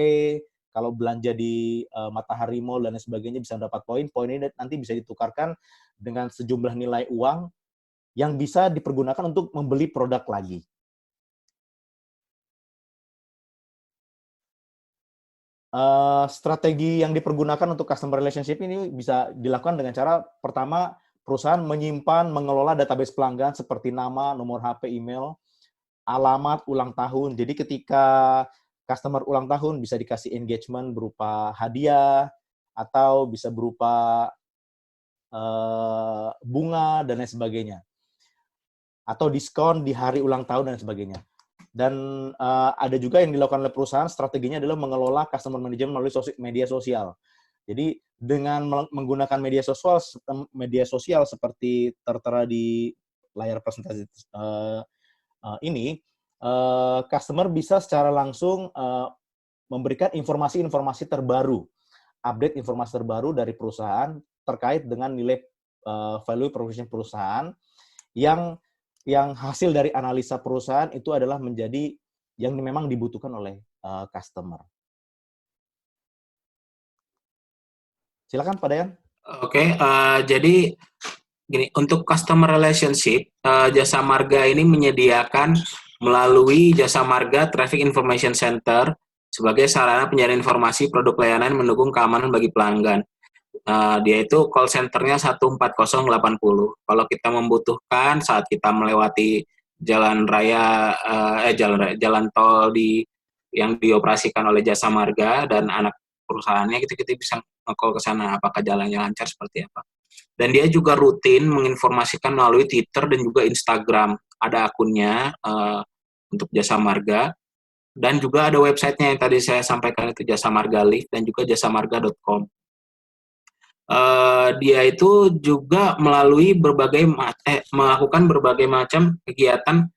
kalau belanja di Matahari Mall dan lain sebagainya bisa dapat poin. Poin ini nanti bisa ditukarkan dengan sejumlah nilai uang yang bisa dipergunakan untuk membeli produk lagi. Strategi yang dipergunakan untuk customer relationship ini bisa dilakukan dengan cara, pertama, perusahaan menyimpan, mengelola database pelanggan seperti nama, nomor HP, email, alamat, ulang tahun. Jadi ketika customer ulang tahun bisa dikasih engagement berupa hadiah, atau bisa berupa bunga, dan lain sebagainya. Atau diskon di hari ulang tahun, dan sebagainya. Dan ada juga yang dilakukan oleh perusahaan, strateginya adalah mengelola customer management melalui media sosial. Jadi dengan menggunakan media sosial seperti tertera di layar presentasi ini, customer bisa secara langsung memberikan informasi-informasi terbaru, update informasi terbaru dari perusahaan terkait dengan nilai value proposition perusahaan yang hasil dari analisa perusahaan itu adalah menjadi yang memang dibutuhkan oleh customer. Silakan Pak Dayan. Oke, jadi gini, untuk customer relationship, Jasa Marga ini menyediakan melalui Jasa Marga Traffic Information Center sebagai sarana penyaring informasi produk layanan mendukung keamanan bagi pelanggan. Dia itu call center-nya 14080. Kalau kita membutuhkan saat kita melewati jalan tol yang dioperasikan oleh Jasa Marga dan anak perusahaannya, kita bisa nge-call ke sana apakah jalannya lancar seperti apa. Dan dia juga rutin menginformasikan melalui Twitter dan juga Instagram. Ada akunnya untuk Jasa Marga, dan juga ada websitenya yang tadi saya sampaikan, itu Jasa Marga Live dan juga jasamarga.com. Dia itu juga melakukan berbagai macam kegiatan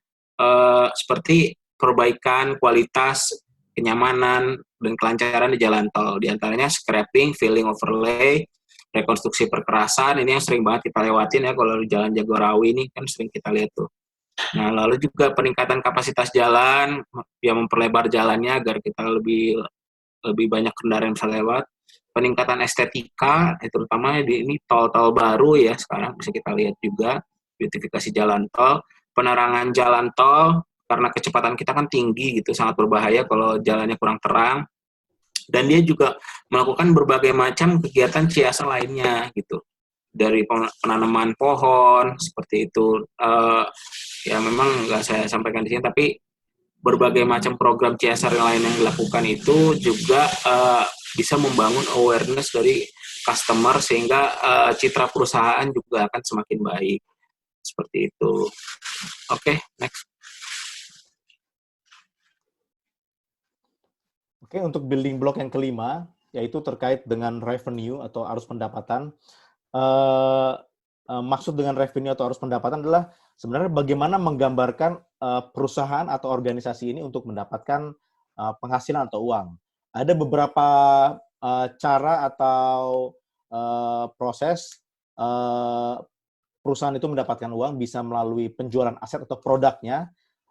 seperti perbaikan kualitas, kenyamanan, dan kelancaran di jalan tol. Di antaranya scrapping, filling overlay, rekonstruksi perkerasan, ini yang sering banget kita lewatin ya kalau di Jalan Jagorawi ini kan sering kita lihat tuh. Nah, lalu juga peningkatan kapasitas jalan, yang memperlebar jalannya agar kita lebih banyak kendaraan yang bisa lewat. Peningkatan estetika, terutama ini tol-tol baru ya sekarang bisa kita lihat juga, beautifikasi jalan tol, penerangan jalan tol, karena kecepatan kita kan tinggi gitu, sangat berbahaya kalau jalannya kurang terang. Dan dia juga melakukan berbagai macam kegiatan CSR lainnya gitu, dari penanaman pohon seperti itu. Ya memang nggak saya sampaikan di sini, tapi berbagai macam program CSR yang lain yang dilakukan itu juga bisa membangun awareness dari customer sehingga citra perusahaan juga akan semakin baik. Seperti itu. Oke, next. Oke, untuk building block yang kelima, yaitu terkait dengan revenue atau arus pendapatan. Maksud dengan revenue atau arus pendapatan adalah sebenarnya bagaimana menggambarkan perusahaan atau organisasi ini untuk mendapatkan penghasilan atau uang. Ada beberapa cara atau proses perusahaan itu mendapatkan uang, bisa melalui penjualan aset atau produknya,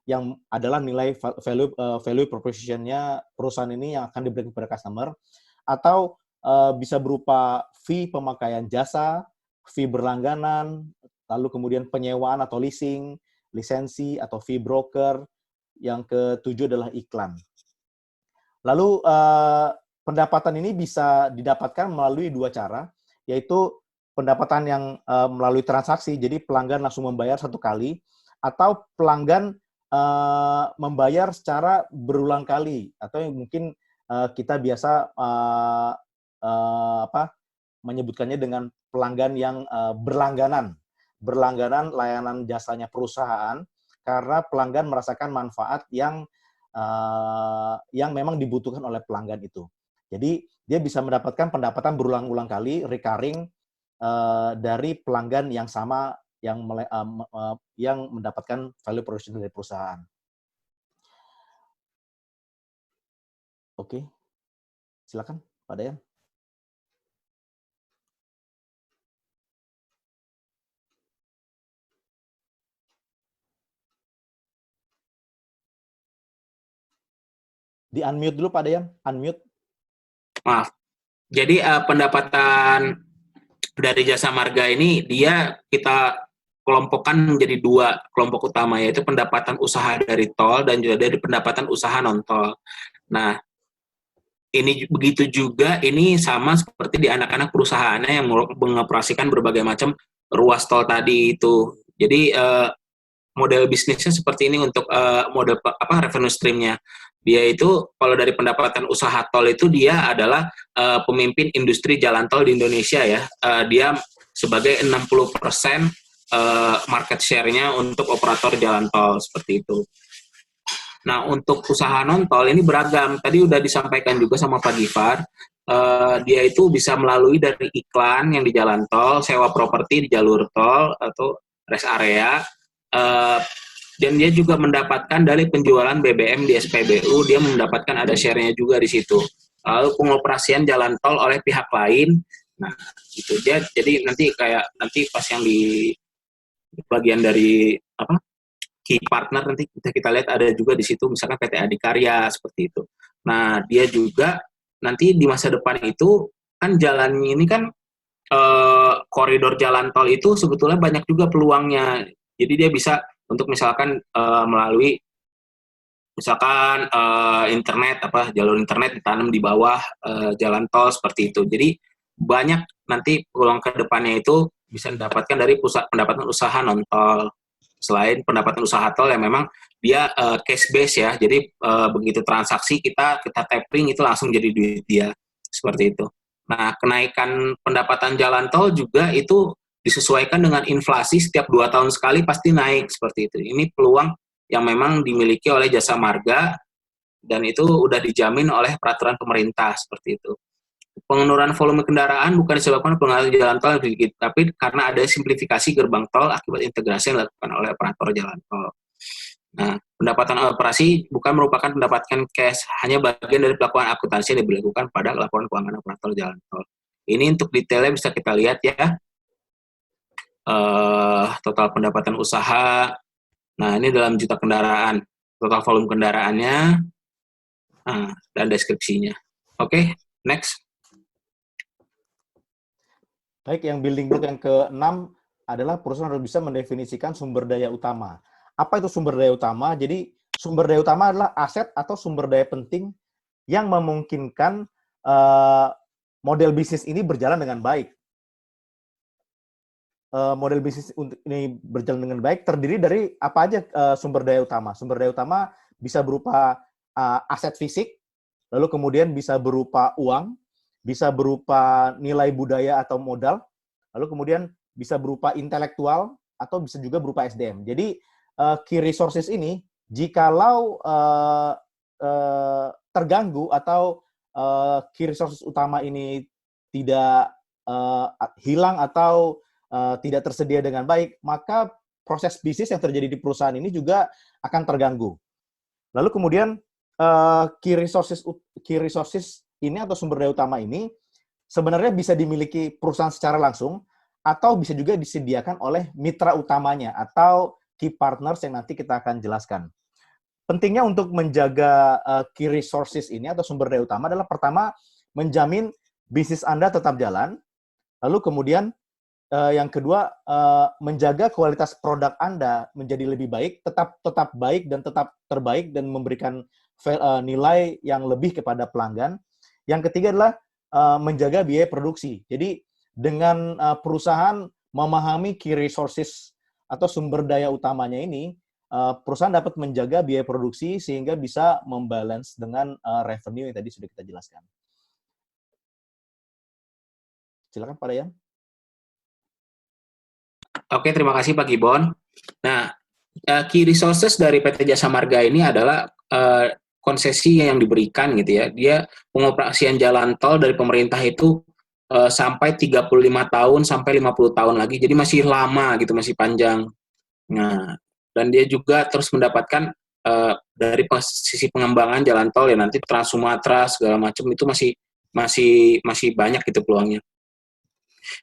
yang adalah nilai value proposition-nya perusahaan ini yang akan diberikan kepada customer, atau bisa berupa fee pemakaian jasa, fee berlangganan, lalu kemudian penyewaan atau leasing, lisensi atau fee broker, yang ketujuh adalah iklan. Lalu pendapatan ini bisa didapatkan melalui dua cara, yaitu pendapatan yang melalui transaksi, jadi pelanggan langsung membayar satu kali, atau pelanggan membayar secara berulang kali, atau yang mungkin kita biasa menyebutkannya dengan pelanggan yang berlangganan layanan jasanya perusahaan, karena pelanggan merasakan manfaat yang memang dibutuhkan oleh pelanggan itu. Jadi dia bisa mendapatkan pendapatan berulang-ulang kali, recurring, dari pelanggan yang sama yang mendapatkan value proposition dari perusahaan. Oke, silakan Pak Dayan. Di unmute dulu Pak Dayan, unmute. Maaf. Jadi pendapatan dari jasa marga ini kita kelompokkan menjadi dua kelompok utama, yaitu pendapatan usaha dari tol dan juga dari pendapatan usaha non tol. Nah, ini begitu juga, ini sama seperti di anak-anak perusahaannya yang mengoperasikan berbagai macam ruas tol tadi itu. Jadi model bisnisnya seperti ini untuk model revenue streamnya. Dia itu kalau dari pendapatan usaha tol itu dia adalah pemimpin industri jalan tol di Indonesia ya. Dia sebagai 60% market share-nya untuk operator jalan tol seperti itu. Nah, untuk usaha non tol ini beragam. Tadi udah disampaikan juga sama Pak Gifar. Dia itu bisa melalui dari iklan yang di jalan tol, sewa properti di jalur tol atau rest area. Dan dia juga mendapatkan dari penjualan BBM di SPBU, dia mendapatkan ada share-nya juga di situ. Lalu pengoperasian jalan tol oleh pihak lain, nah itu dia. Jadi nanti pas yang di bagian dari key partner nanti kita lihat ada juga di situ, misalkan PT Adikarya seperti itu. Nah dia juga nanti di masa depan itu kan jalan ini kan koridor jalan tol itu sebetulnya banyak juga peluangnya. Jadi dia bisa untuk misalkan melalui misalkan internet, jalur internet ditanam di bawah jalan tol seperti itu. Jadi banyak nanti peluang ke depannya itu bisa didapatkan dari pendapatan usaha non tol. Selain pendapatan usaha tol yang memang dia cash base ya. Jadi begitu transaksi kita tapping itu langsung jadi duit dia seperti itu. Nah, kenaikan pendapatan jalan tol juga itu disesuaikan dengan inflasi, setiap 2 tahun sekali pasti naik seperti itu. Ini peluang yang memang dimiliki oleh jasa marga dan itu udah dijamin oleh peraturan pemerintah seperti itu. Penurunan volume kendaraan bukan disebabkan pengaruh jalan tol sedikit, tapi karena ada simplifikasi gerbang tol akibat integrasi yang dilakukan oleh operator jalan tol. Nah, pendapatan operasi bukan merupakan pendapatan cash, hanya bagian dari pelakuan akuntansi yang dilakukan pada laporan keuangan operator jalan tol. Ini untuk detailnya bisa kita lihat ya. Total pendapatan usaha. Nah, ini dalam juta kendaraan. Total volume kendaraannya. Nah, dan deskripsinya. Oke, next. Baik, yang building block yang ke-6 adalah perusahaan harus bisa mendefinisikan sumber daya utama. Apa itu sumber daya utama? Jadi, sumber daya utama adalah aset atau sumber daya penting yang memungkinkan model bisnis ini berjalan dengan baik. Model bisnis ini berjalan dengan baik terdiri dari apa aja sumber daya utama. Sumber daya utama bisa berupa aset fisik, lalu kemudian bisa berupa uang, bisa berupa nilai budaya atau modal, lalu kemudian bisa berupa intelektual, atau bisa juga berupa SDM. Jadi key resources ini, jikalau terganggu atau key resources utama ini tidak hilang atau tidak tersedia dengan baik, maka proses bisnis yang terjadi di perusahaan ini juga akan terganggu. Lalu kemudian key resources ini atau sumber daya utama ini sebenarnya bisa dimiliki perusahaan secara langsung atau bisa juga disediakan oleh mitra utamanya atau key partners yang nanti kita akan jelaskan. Pentingnya untuk menjaga key resources ini atau sumber daya utama adalah pertama, menjamin bisnis Anda tetap jalan. Lalu kemudian yang kedua, menjaga kualitas produk Anda menjadi lebih baik, tetap baik dan tetap terbaik dan memberikan nilai yang lebih kepada pelanggan. Yang ketiga adalah menjaga biaya produksi. Jadi dengan perusahaan memahami key resources atau sumber daya utamanya ini, perusahaan dapat menjaga biaya produksi sehingga bisa membalance dengan revenue yang tadi sudah kita jelaskan. Silakan Pak Dayan. Oke, terima kasih Pak Gibon. Nah, key resources dari PT Jasa Marga ini adalah konsesi yang diberikan gitu ya. Dia pengoperasian jalan tol dari pemerintah itu sampai 35 tahun sampai 50 tahun lagi. Jadi masih lama gitu, masih panjang. Nah, dan dia juga terus mendapatkan dari sisi pengembangan jalan tol ya, nanti Trans Sumatera segala macam itu masih banyak gitu peluangnya.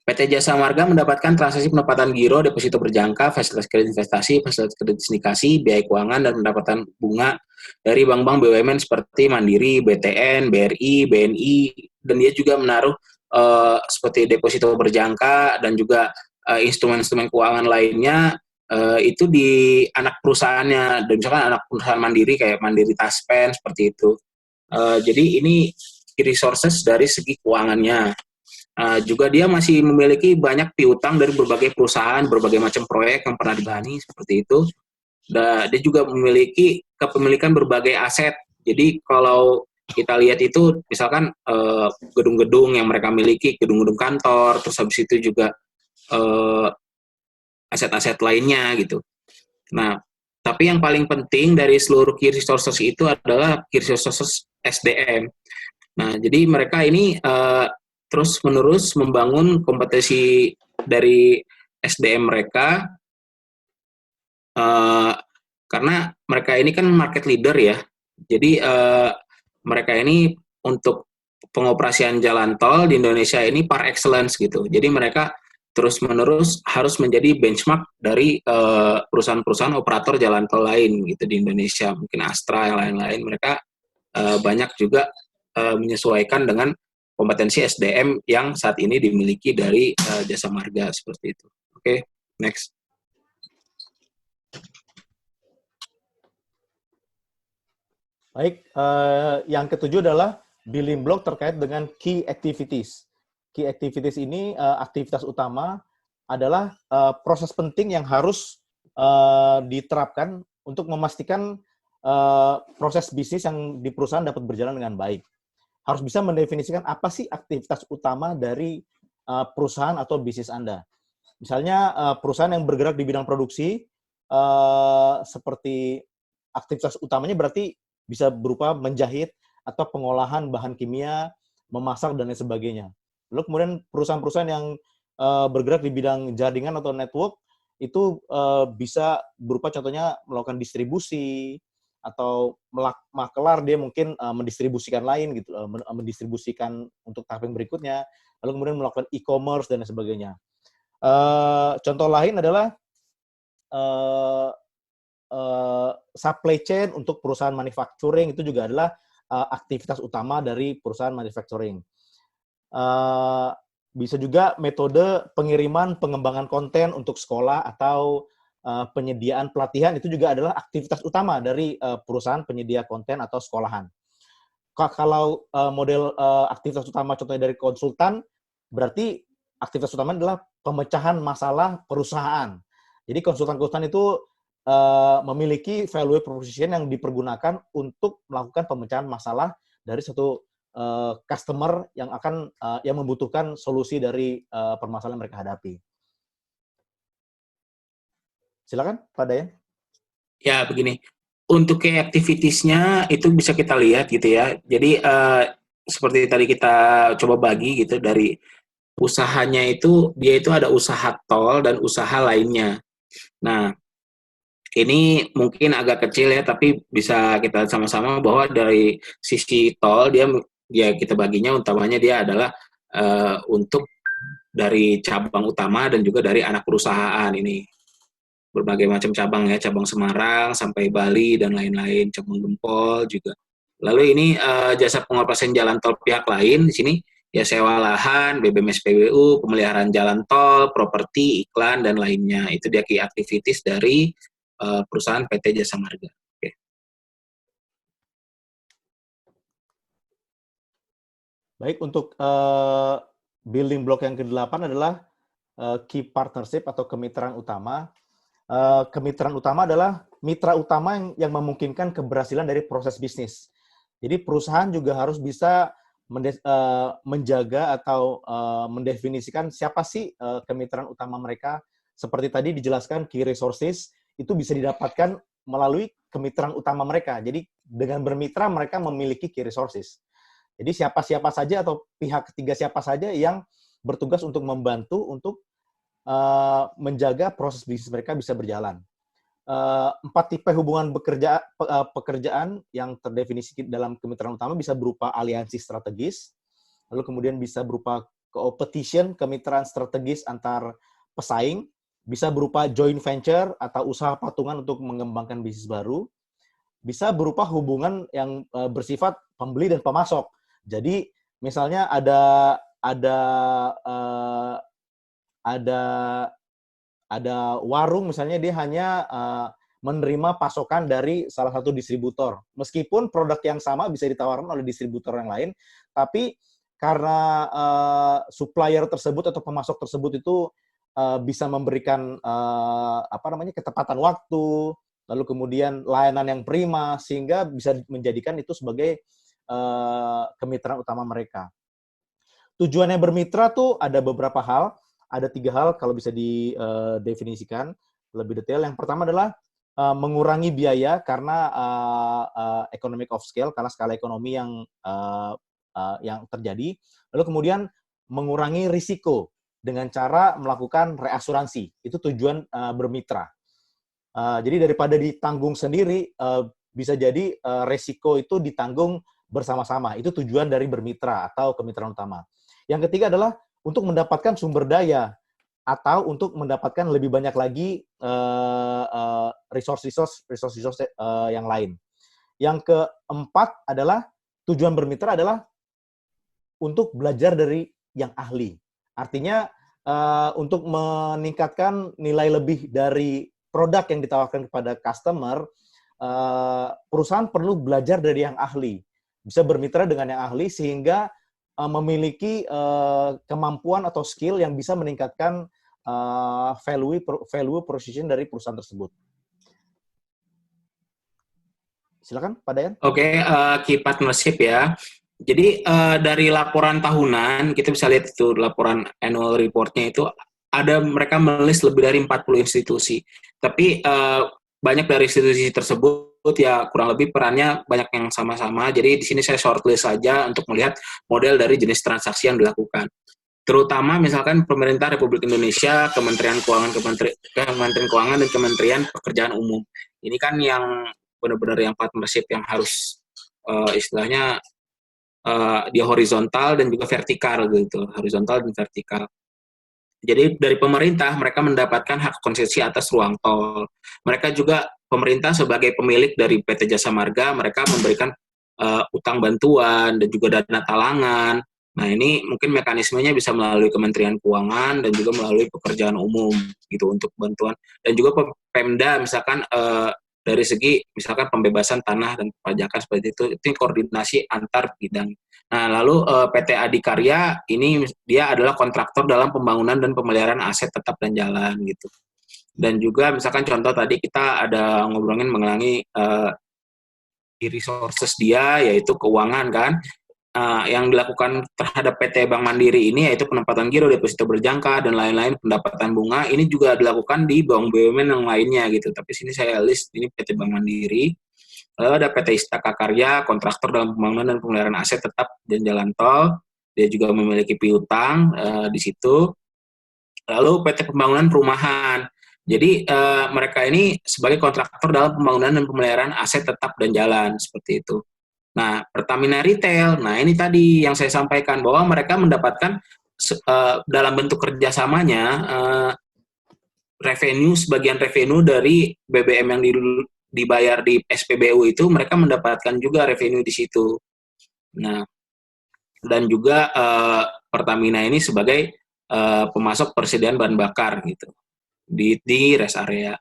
PT Jasa Marga mendapatkan transaksi penempatan giro, deposito berjangka, fasilitas kredit investasi, fasilitas kredit sindikasi, biaya keuangan, dan pendapatan bunga dari bank-bank BUMN seperti Mandiri, BTN, BRI, BNI, dan dia juga menaruh seperti deposito berjangka dan juga instrumen-instrumen keuangan lainnya itu di anak perusahaannya, dan misalkan anak perusahaan Mandiri kayak Mandiri Taspen seperti itu. Jadi ini resources dari segi keuangannya. Juga dia masih memiliki banyak piutang dari berbagai perusahaan, berbagai macam proyek yang pernah dibahani seperti itu. Dan dia juga memiliki kepemilikan berbagai aset. Jadi kalau kita lihat itu, misalkan gedung-gedung yang mereka miliki, gedung-gedung kantor, terus habis itu juga aset-aset lainnya gitu. Nah, tapi yang paling penting dari seluruh key resources itu adalah key resources SDM. Nah, jadi mereka ini terus-menerus membangun kompetensi dari SDM mereka, karena mereka ini kan market leader ya. Jadi mereka ini untuk pengoperasian jalan tol di Indonesia ini par excellence gitu. Jadi mereka terus-menerus harus menjadi benchmark dari perusahaan-perusahaan operator jalan tol lain gitu di Indonesia. Mungkin Astra yang lain-lain. Mereka banyak juga menyesuaikan dengan kompetensi SDM yang saat ini dimiliki dari Jasa Marga seperti itu. Oke, next. Baik, yang ketujuh adalah building block terkait dengan key activities. Key activities ini aktivitas utama adalah proses penting yang harus diterapkan untuk memastikan proses bisnis yang di perusahaan dapat berjalan dengan baik. Harus bisa mendefinisikan apa sih aktivitas utama dari perusahaan atau bisnis Anda. Misalnya perusahaan yang bergerak di bidang produksi, seperti aktivitas utamanya berarti bisa berupa menjahit atau pengolahan bahan kimia, memasak, dan lain sebagainya. Lalu kemudian perusahaan-perusahaan yang bergerak di bidang jaringan atau network, itu bisa berupa contohnya melakukan distribusi, atau makelar dia mungkin mendistribusikan lain gitu, mendistribusikan untuk tahap yang berikutnya, lalu kemudian melakukan e-commerce dan sebagainya. Contoh lain adalah supply chain untuk perusahaan manufacturing, itu juga adalah aktivitas utama dari perusahaan manufacturing. Bisa juga metode pengiriman pengembangan konten untuk sekolah atau penyediaan pelatihan, itu juga adalah aktivitas utama dari perusahaan penyedia konten atau sekolahan. Kalau model aktivitas utama contohnya dari konsultan, berarti aktivitas utama adalah pemecahan masalah perusahaan. Jadi konsultan-konsultan itu memiliki value proposition yang dipergunakan untuk melakukan pemecahan masalah dari satu customer yang akan yang membutuhkan solusi dari permasalahan yang mereka hadapi. Silakan, Pak Dayan. Ya, begini. untuk key activitiesnya itu bisa kita lihat gitu ya. Jadi seperti tadi kita coba bagi gitu dari usahanya itu, dia itu ada usaha tol dan usaha lainnya. Nah, ini mungkin agak kecil ya, tapi bisa kita lihat sama-sama bahwa dari sisi tol dia kita baginya utamanya dia adalah untuk dari cabang utama dan juga dari anak perusahaan ini. Berbagai macam cabang ya, cabang Semarang sampai Bali dan lain-lain, cabang Gempol juga. Lalu ini jasa pengoperasian jalan tol pihak lain di sini ya sewa lahan, BBM SPBU, pemeliharaan jalan tol, properti, iklan dan lainnya. Itu dia key activities dari perusahaan PT Jasa Marga. Oke. Baik, untuk building block yang ke-8 adalah key partnership atau kemitraan utama. Kemitraan utama adalah mitra utama yang memungkinkan keberhasilan dari proses bisnis. Jadi perusahaan juga harus bisa menjaga atau mendefinisikan siapa sih kemitraan utama mereka. Seperti tadi dijelaskan, key resources itu bisa didapatkan melalui kemitraan utama mereka. Jadi dengan bermitra mereka memiliki key resources. Jadi siapa-siapa saja atau pihak ketiga siapa saja yang bertugas untuk membantu untuk menjaga proses bisnis mereka bisa berjalan. 4 tipe hubungan pekerjaan yang terdefinisi dalam kemitraan utama bisa berupa aliansi strategis, lalu kemudian bisa berupa competition, kemitraan strategis antar pesaing, bisa berupa joint venture atau usaha patungan untuk mengembangkan bisnis baru, bisa berupa hubungan yang bersifat pembeli dan pemasok. Jadi misalnya ada warung misalnya dia hanya menerima pasokan dari salah satu distributor. Meskipun produk yang sama bisa ditawarkan oleh distributor yang lain, tapi karena supplier tersebut atau pemasok tersebut itu bisa memberikan ketepatan waktu, lalu kemudian layanan yang prima, sehingga bisa menjadikan itu sebagai kemitraan utama mereka. Tujuannya bermitra tuh ada beberapa hal. Ada 3 hal kalau bisa didefinisikan lebih detail. Yang pertama adalah mengurangi biaya karena economic of scale, karena skala ekonomi yang terjadi. Lalu kemudian mengurangi risiko dengan cara melakukan reasuransi. Itu tujuan bermitra. Jadi daripada ditanggung sendiri, bisa jadi risiko itu ditanggung bersama-sama. Itu tujuan dari bermitra atau kemitraan utama. Yang ketiga adalah untuk mendapatkan sumber daya atau untuk mendapatkan lebih banyak lagi resource yang lain. Yang keempat adalah tujuan bermitra adalah untuk belajar dari yang ahli. Artinya untuk meningkatkan nilai lebih dari produk yang ditawarkan kepada customer, perusahaan perlu belajar dari yang ahli. Bisa bermitra dengan yang ahli sehingga memiliki kemampuan atau skill yang bisa meningkatkan value proposition dari perusahaan tersebut. Silakan, Pak Dayan. Oke, key partnership ya. Jadi dari laporan tahunan, kita bisa lihat itu laporan annual report-nya itu ada mereka menulis lebih dari 40 institusi. Tapi banyak dari institusi tersebut ya kurang lebih perannya banyak yang sama-sama. Jadi di sini saya shortlist saja untuk melihat model dari jenis transaksi yang dilakukan. Terutama misalkan pemerintah Republik Indonesia, Kementerian Keuangan dan Kementerian Pekerjaan Umum. Ini kan yang benar-benar yang partnership yang harus istilahnya dia horizontal dan juga vertikal gitu, horizontal dan vertikal. Jadi dari pemerintah mereka mendapatkan hak konsesi atas ruang tol. Mereka juga pemerintah sebagai pemilik dari PT Jasa Marga, mereka memberikan utang bantuan dan juga dana talangan. Nah ini mungkin mekanismenya bisa melalui Kementerian Keuangan dan juga melalui Pekerjaan Umum gitu untuk bantuan. Dan juga Pemda misalkan dari segi misalkan pembebasan tanah dan pajakan seperti itu koordinasi antar bidang. Nah, lalu PT Adikarya ini dia adalah kontraktor dalam pembangunan dan pemeliharaan aset tetap dan jalan gitu. Dan juga misalkan contoh tadi kita ada ngobrolin mengenai resources dia yaitu keuangan kan. Yang dilakukan terhadap PT Bank Mandiri ini yaitu penempatan giro, deposito berjangka dan lain-lain, pendapatan bunga ini juga dilakukan di bank BUMN yang lainnya gitu. Tapi sini saya list ini PT Bank Mandiri. Lalu ada PT Istaka Karya, kontraktor dalam pembangunan dan pemeliharaan aset tetap dan jalan tol. Dia juga memiliki piutang di situ. Lalu PT Pembangunan Perumahan. Jadi mereka ini sebagai kontraktor dalam pembangunan dan pemeliharaan aset tetap dan jalan seperti itu. Nah, Pertamina Retail, nah ini tadi yang saya sampaikan bahwa mereka mendapatkan dalam bentuk kerjasamanya sebagian revenue dari BBM yang dibayar di SPBU itu mereka mendapatkan juga revenue di situ. Nah, dan juga Pertamina ini sebagai pemasok persediaan bahan bakar gitu di rest area.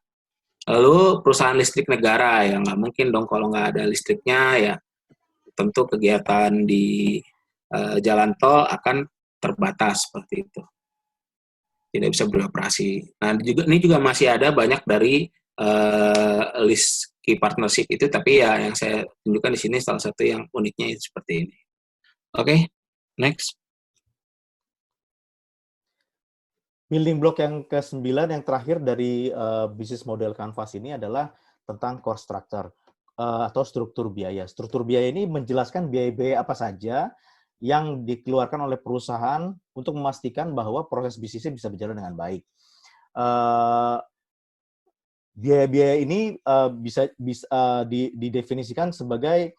Lalu perusahaan listrik negara yang nggak mungkin dong kalau nggak ada listriknya ya tentu kegiatan di jalan tol akan terbatas seperti itu, tidak bisa beroperasi. Nah ini juga masih ada banyak dari list key partnership itu, tapi ya yang saya tunjukkan di sini salah satu yang uniknya itu seperti ini. Oke, next. Building block yang ke-9 yang terakhir dari bisnis model Canvas ini adalah tentang cost structure atau struktur biaya. Struktur biaya ini menjelaskan biaya-biaya apa saja yang dikeluarkan oleh perusahaan untuk memastikan bahwa proses bisnisnya bisa berjalan dengan baik. Biaya-biaya ini bisa didefinisikan sebagai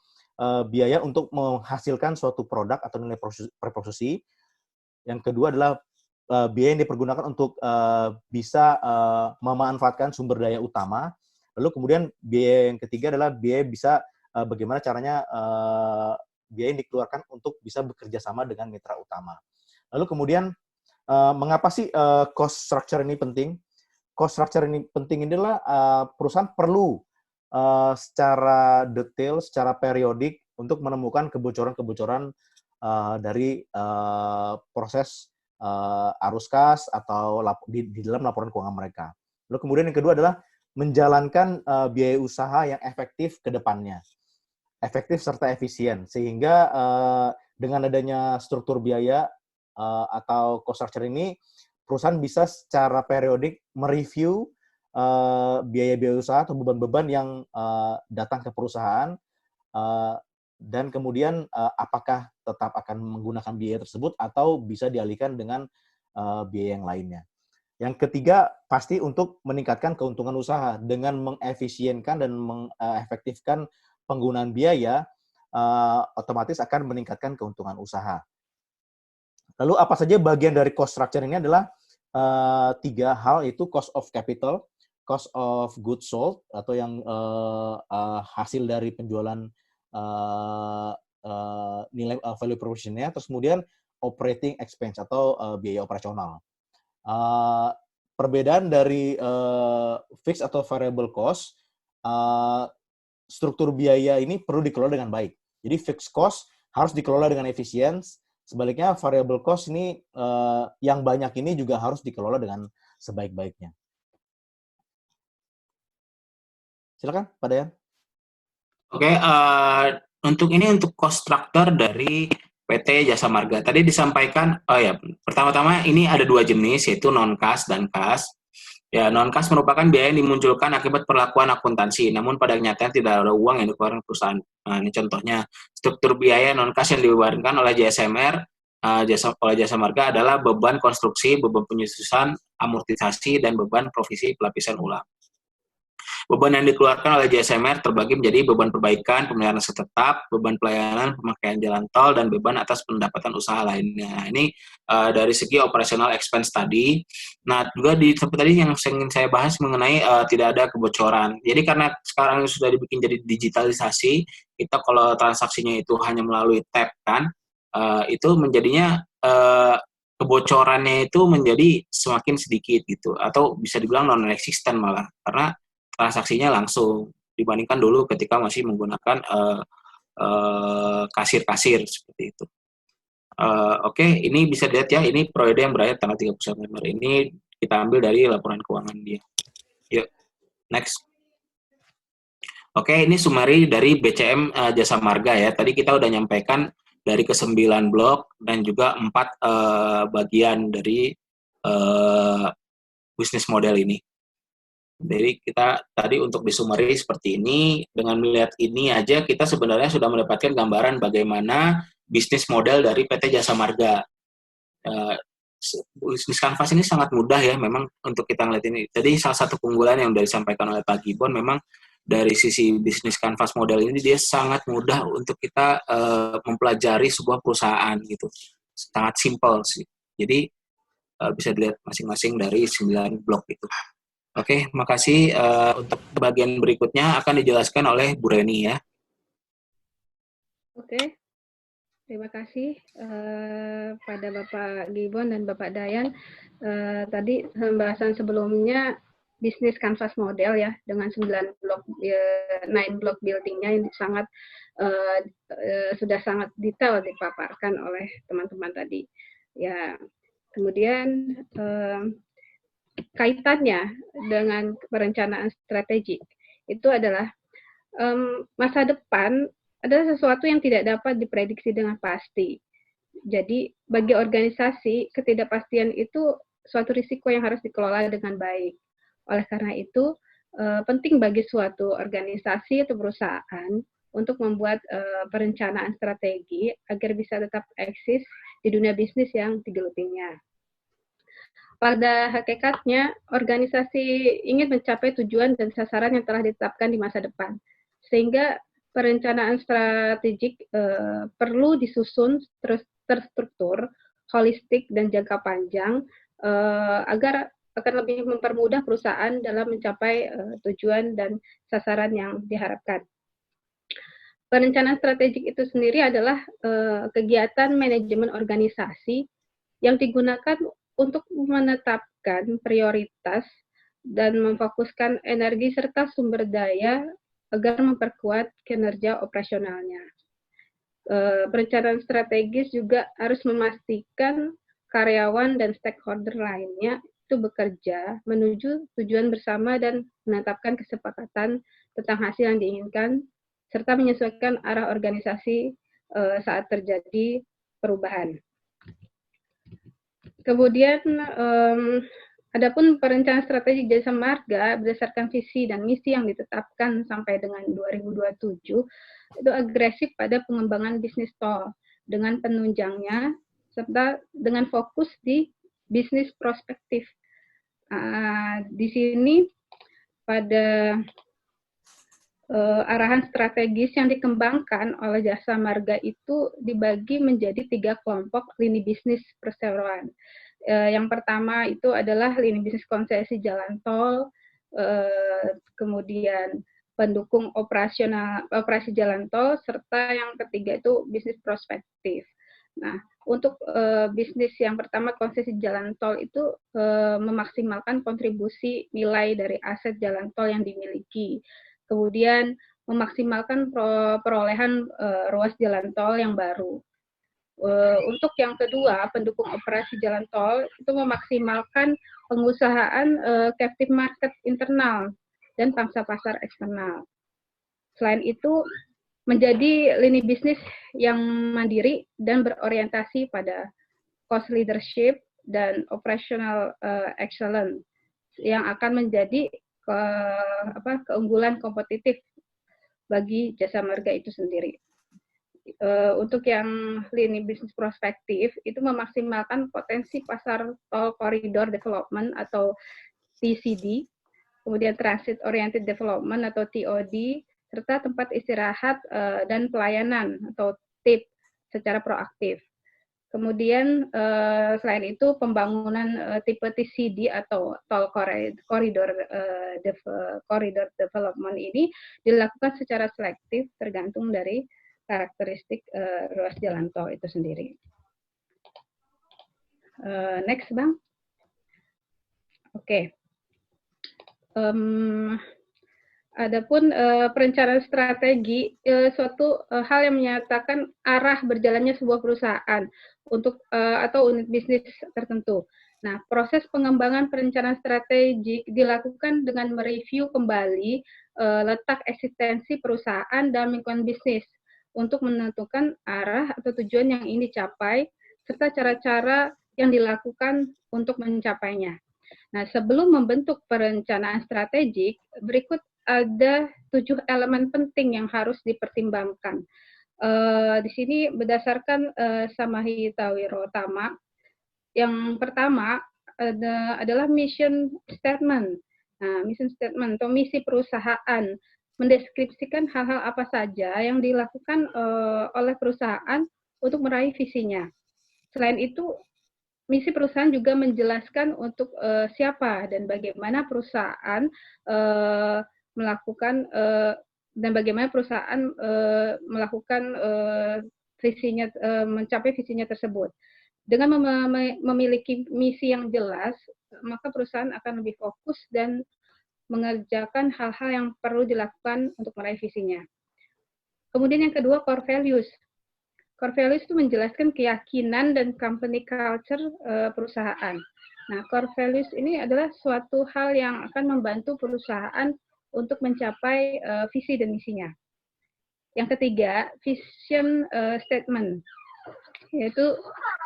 biaya untuk menghasilkan suatu produk atau nilai preproduksi. Yang kedua adalah biaya yang dipergunakan untuk bisa memanfaatkan sumber daya utama. Lalu kemudian biaya yang ketiga adalah biaya bisa bagaimana caranya biaya yang dikeluarkan untuk bisa bekerja sama dengan mitra utama. Lalu kemudian mengapa sih cost structure ini penting? Cost structure ini penting adalah perusahaan perlu secara detail, secara periodik untuk menemukan kebocoran-kebocoran dari proses arus kas atau di dalam laporan keuangan mereka. Lalu kemudian yang kedua adalah menjalankan biaya usaha yang efektif ke depannya. Efektif serta efisien. Sehingga dengan adanya struktur biaya atau cost structure ini, perusahaan bisa secara periodik mereview biaya-biaya usaha atau beban-beban yang datang ke perusahaan dan kemudian apakah tetap akan menggunakan biaya tersebut atau bisa dialihkan dengan biaya yang lainnya. Yang ketiga, pasti untuk meningkatkan keuntungan usaha dengan mengefisienkan dan mengefektifkan penggunaan biaya, otomatis akan meningkatkan keuntungan usaha. Lalu apa saja bagian dari cost structure ini adalah 3 hal, itu cost of capital, cost of goods sold atau yang hasil dari penjualan nilai value proposition-nya, terus kemudian operating expense atau biaya operasional. Perbedaan dari fixed atau variable cost, struktur biaya ini perlu dikelola dengan baik. Jadi fixed cost harus dikelola dengan efisien, sebaliknya variable cost ini yang banyak ini juga harus dikelola dengan sebaik-baiknya. Silakan, Pak Dayan. Oke, untuk cost structure dari PT Jasa Marga. Tadi disampaikan, pertama-tama ini ada 2 jenis, yaitu non-kas dan kas. Ya, non-kas merupakan biaya yang dimunculkan akibat perlakuan akuntansi, namun pada kenyataannya tidak ada uang yang dikeluarkan perusahaan. Nah, ini contohnya, struktur biaya non-kas yang dibebankan oleh JSMR, oleh Jasa Marga adalah beban konstruksi, beban penyusunan, amortisasi, dan beban provisi pelapisan ulang. Beban yang dikeluarkan oleh JSMR terbagi menjadi beban perbaikan, pemeliharaan aset tetap, beban pelayanan, pemakaian jalan tol, dan beban atas pendapatan usaha lainnya. Ini dari segi operational expense tadi. Nah, juga seperti tadi yang ingin saya bahas mengenai tidak ada kebocoran. Jadi karena sekarang sudah dibikin jadi digitalisasi, kita kalau transaksinya itu hanya melalui tab kan, itu menjadinya kebocorannya itu menjadi semakin sedikit gitu, atau bisa dibilang non-existent malah, karena transaksinya langsung dibandingkan dulu ketika masih menggunakan kasir-kasir seperti itu. Oke, ini bisa dilihat ya, ini periode yang berakhir tanggal 30 September. Ini kita ambil dari laporan keuangan dia. Yuk, next. Oke, ini summary dari BCM Jasa Marga ya. Tadi kita udah nyampaikan dari ke-9 blok dan juga 4 bagian dari bisnis model ini. Jadi kita tadi untuk disumari seperti ini, dengan melihat ini aja kita sebenarnya sudah mendapatkan gambaran bagaimana bisnis model dari PT Jasa Marga. Uh, Bisnis Canvas ini sangat mudah ya memang untuk kita ngeliat ini. Jadi salah satu keunggulan yang sudah disampaikan oleh Pak Gibbon memang dari sisi bisnis Canvas model ini dia sangat mudah untuk kita mempelajari sebuah perusahaan gitu. Sangat simpel sih. Jadi bisa dilihat masing-masing dari 9 blok itu. Oke, makasih. Untuk bagian berikutnya akan dijelaskan oleh Bu Reni ya. Oke, terima kasih pada Bapak Gibbon dan Bapak Dayan. Tadi pembahasan sebelumnya bisnis Canvas model ya dengan 9 blok, 9 blok buildingnya ini sangat sudah sangat detail dipaparkan oleh teman-teman tadi. Ya, kemudian kaitannya dengan perencanaan strategik itu adalah masa depan adalah sesuatu yang tidak dapat diprediksi dengan pasti. Jadi bagi organisasi ketidakpastian itu suatu risiko yang harus dikelola dengan baik. Oleh karena itu penting bagi suatu organisasi atau perusahaan untuk membuat perencanaan strategi agar bisa tetap eksis di dunia bisnis yang digelutinya. Pada hakikatnya, organisasi ingin mencapai tujuan dan sasaran yang telah ditetapkan di masa depan. Sehingga perencanaan strategik perlu disusun terstruktur, holistik, dan jangka panjang agar akan lebih mempermudah perusahaan dalam mencapai tujuan dan sasaran yang diharapkan. Perencanaan strategik itu sendiri adalah kegiatan manajemen organisasi yang digunakan untuk menetapkan prioritas dan memfokuskan energi serta sumber daya agar memperkuat kinerja operasionalnya. Perencanaan strategis juga harus memastikan karyawan dan stakeholder lainnya itu bekerja menuju tujuan bersama dan menetapkan kesepakatan tentang hasil yang diinginkan, serta menyesuaikan arah organisasi saat terjadi perubahan. Kemudian, adapun perencanaan strategi Jasa Marga berdasarkan visi dan misi yang ditetapkan sampai dengan 2027 itu agresif pada pengembangan bisnis tol dengan penunjangnya serta dengan fokus di bisnis prospektif. Di sini pada arahan strategis yang dikembangkan oleh Jasa Marga itu dibagi menjadi 3 kelompok lini bisnis perseroan. Yang pertama itu adalah lini bisnis konsesi jalan tol, kemudian pendukung operasi jalan tol, serta yang ketiga itu bisnis prospektif. Nah, untuk bisnis yang pertama konsesi jalan tol itu memaksimalkan kontribusi nilai dari aset jalan tol yang dimiliki. Kemudian memaksimalkan perolehan ruas jalan tol yang baru. Untuk yang kedua, pendukung operasi jalan tol itu memaksimalkan pengusahaan captive market internal dan pangsa pasar eksternal. Selain itu, menjadi lini bisnis yang mandiri dan berorientasi pada cost leadership dan operational excellence yang akan menjadi keunggulan kompetitif bagi Jasa Marga itu sendiri. Untuk yang lini bisnis prospektif itu memaksimalkan potensi pasar tol corridor development atau TCD, kemudian transit oriented development atau TOD, serta tempat istirahat dan pelayanan atau TIP secara proaktif. Kemudian selain itu pembangunan tipe TCD atau tol corridor development ini dilakukan secara selektif tergantung dari karakteristik ruas jalan tol itu sendiri. Next, Bang. Oke. Adapun perencanaan strategi suatu hal yang menyatakan arah berjalannya sebuah perusahaan untuk atau unit bisnis tertentu. Nah, proses pengembangan perencanaan strategi dilakukan dengan mereview kembali letak eksistensi perusahaan dalam lingkungan bisnis untuk menentukan arah atau tujuan yang ingin dicapai serta cara-cara yang dilakukan untuk mencapainya. Nah, sebelum membentuk perencanaan strategik, berikut ada 7 elemen penting yang harus dipertimbangkan. Di sini berdasarkan Samahita Wirotama, yang pertama adalah mission statement. Nah, mission statement atau misi perusahaan mendeskripsikan hal-hal apa saja yang dilakukan oleh perusahaan untuk meraih visinya. Selain itu, misi perusahaan juga menjelaskan untuk siapa dan bagaimana perusahaan melakukan dan bagaimana perusahaan melakukan visinya, mencapai visinya tersebut. Dengan memiliki misi yang jelas, maka perusahaan akan lebih fokus dan mengerjakan hal-hal yang perlu dilakukan untuk meraih visinya. Kemudian yang kedua, core values. Core values itu menjelaskan keyakinan dan company culture perusahaan. Nah, core values ini adalah suatu hal yang akan membantu perusahaan untuk mencapai visi dan misinya. Yang ketiga, vision statement, yaitu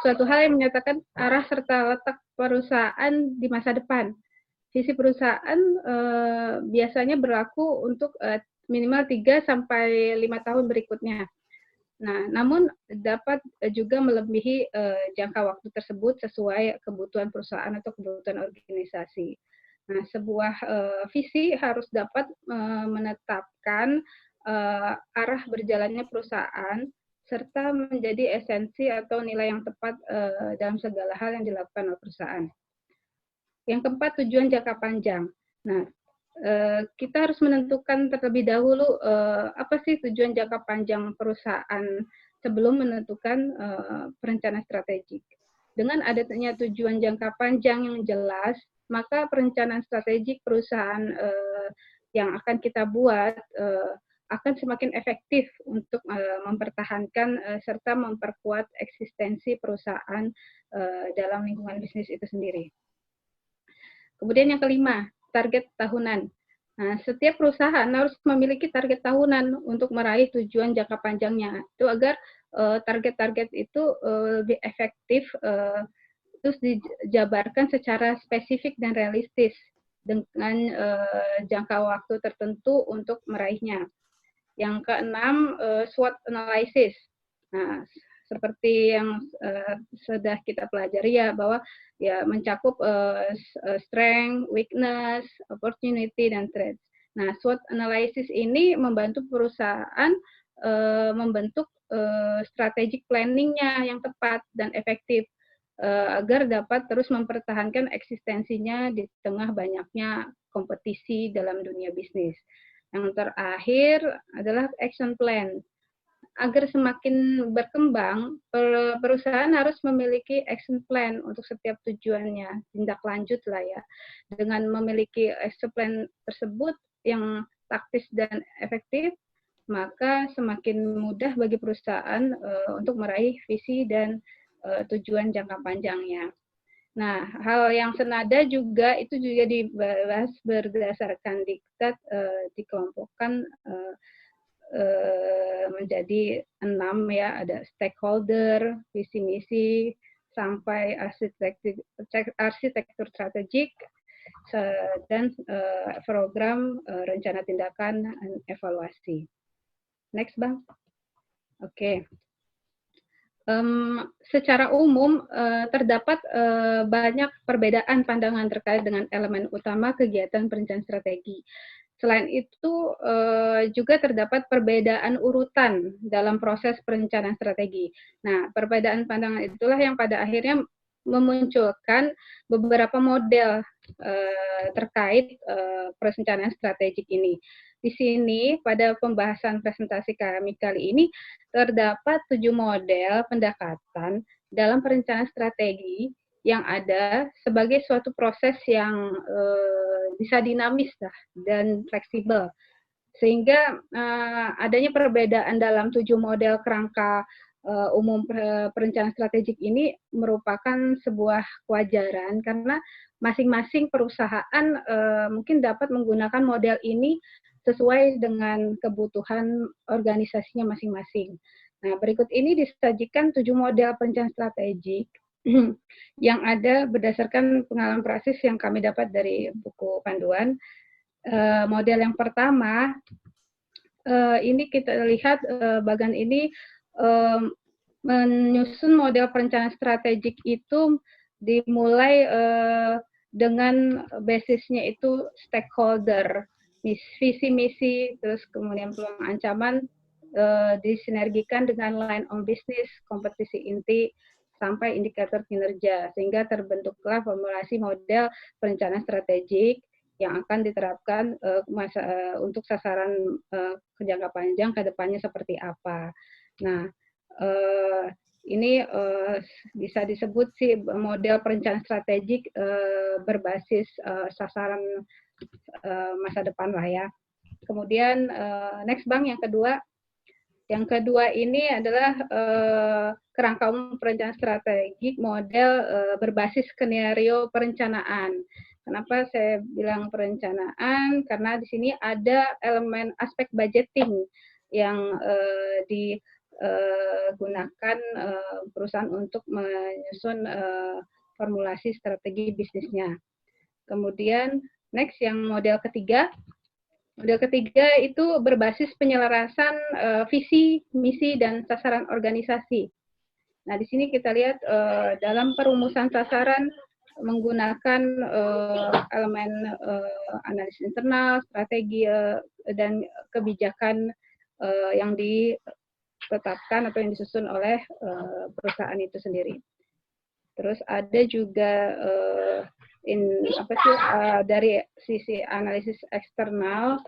suatu hal yang menyatakan arah serta letak perusahaan di masa depan. Visi perusahaan biasanya berlaku untuk minimal 3 sampai 5 tahun berikutnya. Nah, namun dapat juga melebihi jangka waktu tersebut sesuai kebutuhan perusahaan atau kebutuhan organisasi. Nah, sebuah visi harus dapat menetapkan arah berjalannya perusahaan serta menjadi esensi atau nilai yang tepat dalam segala hal yang dilakukan oleh perusahaan. Yang keempat, tujuan jangka panjang. Nah, kita harus menentukan terlebih dahulu apa sih tujuan jangka panjang perusahaan sebelum menentukan perencanaan strategik. Dengan adanya tujuan jangka panjang yang jelas, maka perencanaan strategik perusahaan yang akan kita buat akan semakin efektif untuk mempertahankan serta memperkuat eksistensi perusahaan dalam lingkungan bisnis itu sendiri. Kemudian yang kelima, target tahunan. Nah, setiap perusahaan harus memiliki target tahunan untuk meraih tujuan jangka panjangnya. Itu agar target-target itu lebih efektif, terus dijabarkan secara spesifik dan realistis dengan jangka waktu tertentu untuk meraihnya. Yang keenam, SWOT analysis. Nah, seperti yang sudah kita pelajari ya, bahwa ya mencakup strength, weakness, opportunity, dan threats. Nah, SWOT analysis ini membantu perusahaan membentuk strategic planning-nya yang tepat dan efektif agar dapat terus mempertahankan eksistensinya di tengah banyaknya kompetisi dalam dunia bisnis. Yang terakhir adalah action plan. Agar semakin berkembang, perusahaan harus memiliki action plan untuk setiap tujuannya, tindak lanjut lah ya. Dengan memiliki action plan tersebut yang taktis dan efektif, maka semakin mudah bagi perusahaan untuk meraih visi dan tujuan jangka panjangnya. Nah, hal yang senada juga itu juga dibahas berdasarkan diktat dikelompokkan menjadi 6 ya, ada stakeholder, visi misi, sampai arsitektur strategik dan program rencana tindakan dan evaluasi. Next, Bang. Oke. Secara umum terdapat banyak perbedaan pandangan terkait dengan elemen utama kegiatan perencanaan strategi. Selain itu juga terdapat perbedaan urutan dalam proses perencanaan strategi. Nah, perbedaan pandangan itulah yang pada akhirnya memunculkan beberapa model terkait perencanaan strategik ini. Di sini pada pembahasan presentasi kami kali ini terdapat 7 model pendekatan dalam perencanaan strategi yang ada sebagai suatu proses yang bisa dinamis dan fleksibel. Sehingga adanya perbedaan dalam 7 model kerangka umum perencanaan strategik ini merupakan sebuah kewajaran karena masing-masing perusahaan mungkin dapat menggunakan model ini sesuai dengan kebutuhan organisasinya masing-masing. Nah, berikut ini disajikan 7 model perencanaan strategik yang ada berdasarkan pengalaman praksis yang kami dapat dari buku panduan. Model yang pertama, ini kita lihat bagian ini menyusun model perencanaan strategik itu dimulai dengan basisnya itu stakeholder, visi misi, terus kemudian peluang ancaman disinergikan dengan line on business, kompetisi inti, sampai indikator kinerja, sehingga terbentuklah formulasi model perencanaan strategik yang akan diterapkan untuk sasaran jangka panjang ke depannya seperti apa. Nah, ini bisa disebut sih model perencanaan strategik berbasis sasaran masa depan lah ya. Kemudian next Bang, yang kedua. Yang kedua ini adalah kerangka umum perencanaan strategik model berbasis skenario perencanaan. Kenapa saya bilang perencanaan? Karena di sini ada elemen aspek budgeting yang digunakan perusahaan untuk menyusun formulasi strategi bisnisnya. Kemudian next yang model ketiga. Model ketiga itu berbasis penyelarasan visi, misi, dan sasaran organisasi. Nah, di sini kita lihat dalam perumusan sasaran menggunakan elemen analisis internal, strategi, dan kebijakan yang ditetapkan atau yang disusun oleh perusahaan itu sendiri. Terus ada juga dari sisi analisis eksternal,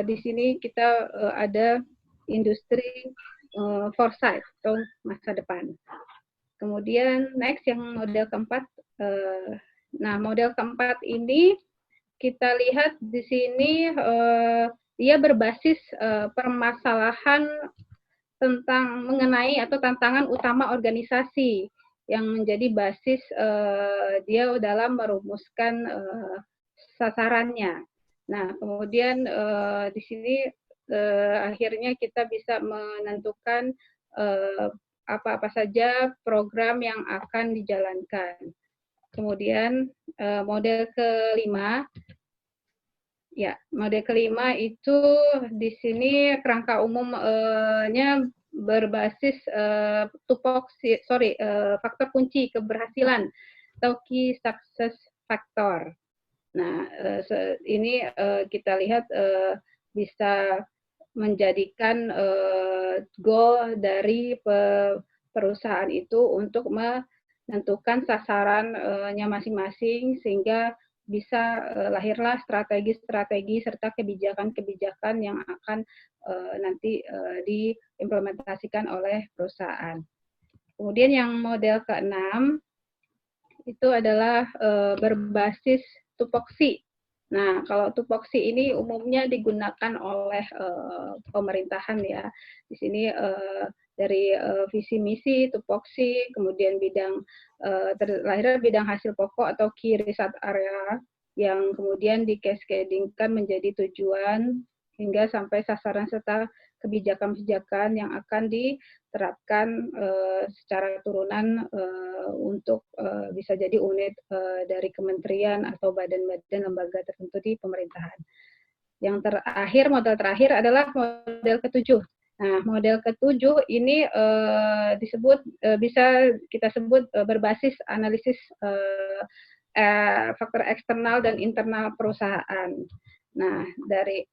di sini kita ada industri foresight atau masa depan. Kemudian next yang model keempat. Nah, model keempat ini kita lihat di sini dia berbasis permasalahan tentang mengenai atau tantangan utama organisasi yang menjadi basis dia dalam merumuskan sasarannya. Nah, kemudian di sini akhirnya kita bisa menentukan apa-apa saja program yang akan dijalankan. Kemudian model kelima, ya, model kelima itu di sini kerangka umumnya berbasis faktor kunci keberhasilan atau key success factor. Nah, ini kita lihat bisa menjadikan goal dari perusahaan itu untuk menentukan sasarannya masing-masing sehingga bisa lahirlah strategi-strategi serta kebijakan-kebijakan yang akan nanti diimplementasikan oleh perusahaan. Kemudian yang model keenam itu adalah berbasis tupoksi. Nah, kalau tupoksi ini umumnya digunakan oleh pemerintahan ya. Di sini dari visi misi, tupoksi, kemudian lahirnya bidang hasil pokok atau key result area yang kemudian di-cascadingkan menjadi tujuan hingga sampai sasaran serta kebijakan-kebijakan yang akan diterapkan secara turunan untuk bisa jadi unit dari kementerian atau badan-badan lembaga tertentu di pemerintahan. Yang terakhir, model terakhir adalah model ketujuh. Nah, model ketujuh ini disebut bisa kita sebut berbasis analisis faktor eksternal dan internal perusahaan. Nah, dari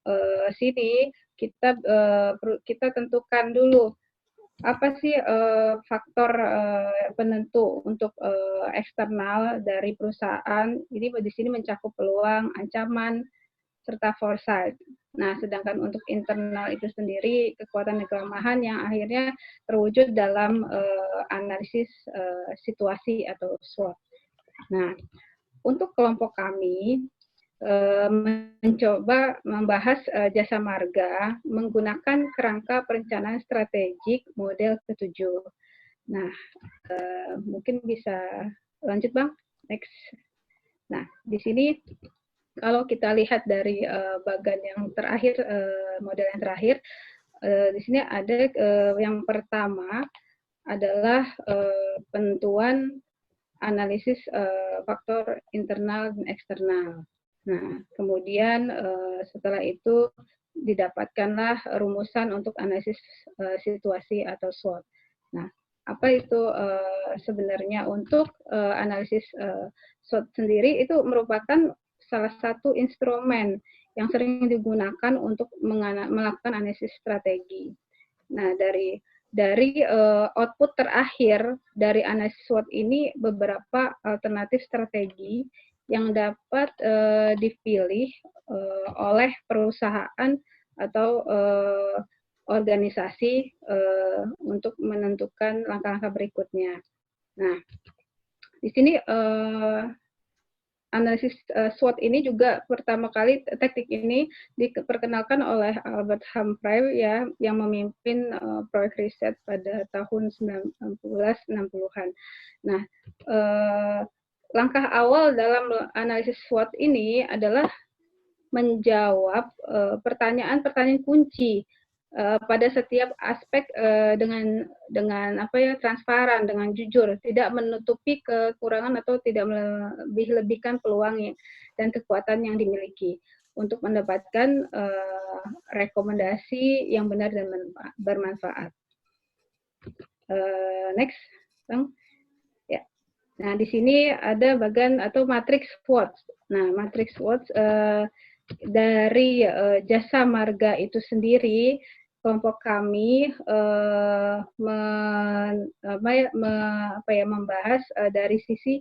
sini kita tentukan dulu apa sih faktor penentu untuk eksternal dari perusahaan. Ini di sini mencakup peluang, ancaman, serta foresight. Nah, sedangkan untuk internal itu sendiri kekuatan dan kelemahan yang akhirnya terwujud dalam analisis situasi atau SWOT. Nah, untuk kelompok kami mencoba membahas jasa marga menggunakan kerangka perencanaan strategik model ketujuh. Nah, mungkin bisa lanjut Bang, next. Nah, di sini kalau kita lihat dari bagian yang terakhir, model yang terakhir, di sini ada yang pertama adalah penentuan analisis faktor internal dan eksternal. Nah, kemudian setelah itu didapatkanlah rumusan untuk analisis situasi atau SWOT. Nah, apa itu sebenarnya untuk analisis SWOT sendiri itu merupakan salah satu instrumen yang sering digunakan untuk melakukan analisis strategi. Nah, dari output terakhir dari analisis SWOT ini beberapa alternatif strategi yang dapat dipilih oleh perusahaan atau organisasi untuk menentukan langkah-langkah berikutnya. Nah, di sini analisis SWOT ini juga pertama kali teknik ini diperkenalkan oleh Albert Humphrey ya, yang memimpin proyek riset pada tahun 1960-an. Nah, langkah awal dalam analisis SWOT ini adalah menjawab pertanyaan-pertanyaan kunci pada setiap aspek dengan apa ya, transparan, dengan jujur, tidak menutupi kekurangan atau tidak melebih-lebihkan peluang dan kekuatan yang dimiliki untuk mendapatkan rekomendasi yang benar dan bermanfaat. Next, Bang. Ya. Nah, di sini ada bagian atau matriks SWOT. Nah, matriks SWOT dari Jasa Marga itu sendiri, kelompok kami membahas dari sisi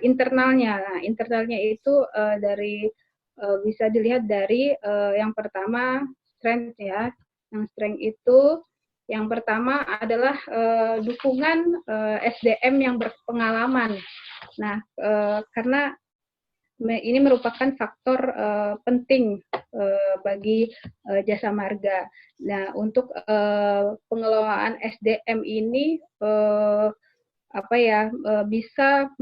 internalnya. Nah, internalnya itu dari bisa dilihat dari yang pertama strength ya. Yang strength itu yang pertama adalah dukungan SDM yang berpengalaman. Nah, karena ini merupakan faktor penting bagi Jasa Marga. Nah, untuk pengelolaan SDM ini bisa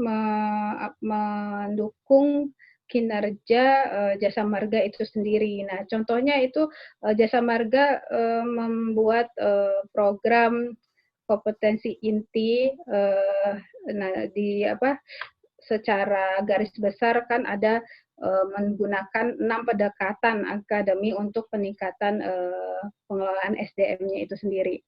mendukung kinerja Jasa Marga itu sendiri. Nah, contohnya itu Jasa Marga membuat program kompetensi inti. Secara garis besar kan ada menggunakan 6 pendekatan akademi untuk peningkatan pengelolaan SDM-nya itu sendiri.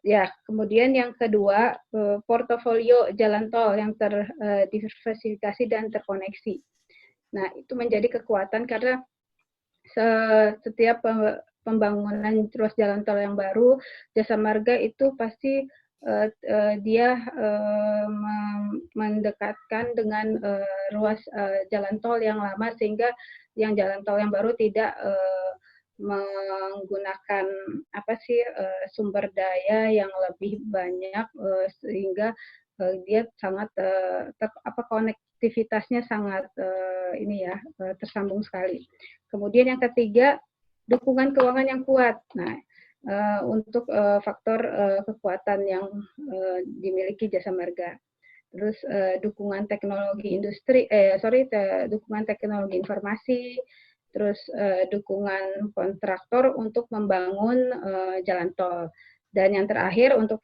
Ya, kemudian yang kedua, portofolio jalan tol yang terdiversifikasi dan terkoneksi. Nah, itu menjadi kekuatan karena setiap pembangunan ruas jalan tol yang baru, Jasa Marga itu pasti dia mendekatkan dengan ruas jalan tol yang lama, sehingga yang jalan tol yang baru tidak menggunakan sumber daya yang lebih banyak, sehingga dia sangat konektivitasnya sangat tersambung sekali. Kemudian yang ketiga, dukungan keuangan yang kuat. Nah, untuk faktor kekuatan yang dimiliki Jasa Marga. Terus dukungan teknologi dukungan teknologi informasi, terus dukungan kontraktor untuk membangun jalan tol. Dan yang terakhir untuk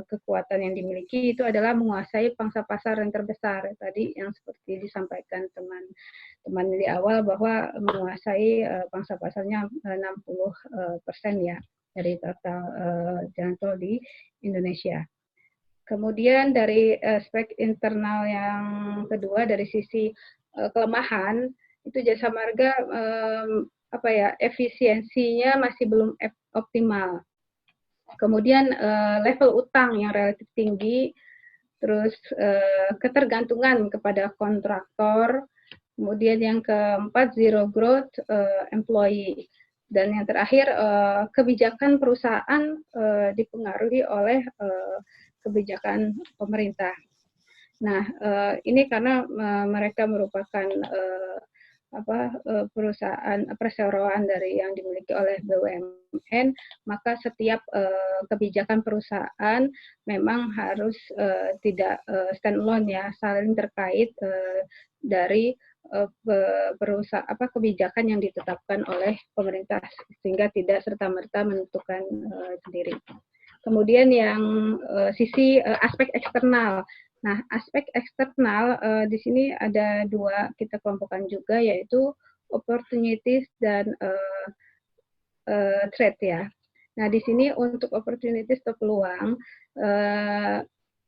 kekuatan yang dimiliki itu adalah menguasai pangsa pasar yang terbesar. Tadi yang seperti disampaikan teman-teman di awal bahwa menguasai pangsa pasarnya 60% ya dari total jalan tol di Indonesia. Kemudian dari aspek internal yang kedua, dari sisi kelemahan, itu Jasa Marga efisiensinya masih belum optimal. Kemudian level utang yang relatif tinggi, terus ketergantungan kepada kontraktor, kemudian yang keempat zero growth employee, dan yang terakhir kebijakan perusahaan dipengaruhi oleh kebijakan pemerintah. Nah, ini karena mereka merupakan perusahaan perseroan dari yang dimiliki oleh BUMN, maka setiap kebijakan perusahaan memang harus tidak stand-alone ya, saling terkait dari kebijakan yang ditetapkan oleh pemerintah, sehingga tidak serta-merta menentukan sendiri. Kemudian yang sisi aspek eksternal. Nah, aspek eksternal di sini ada dua kita kelompokkan juga, yaitu opportunities dan threat ya. Nah, di sini untuk opportunities atau peluang,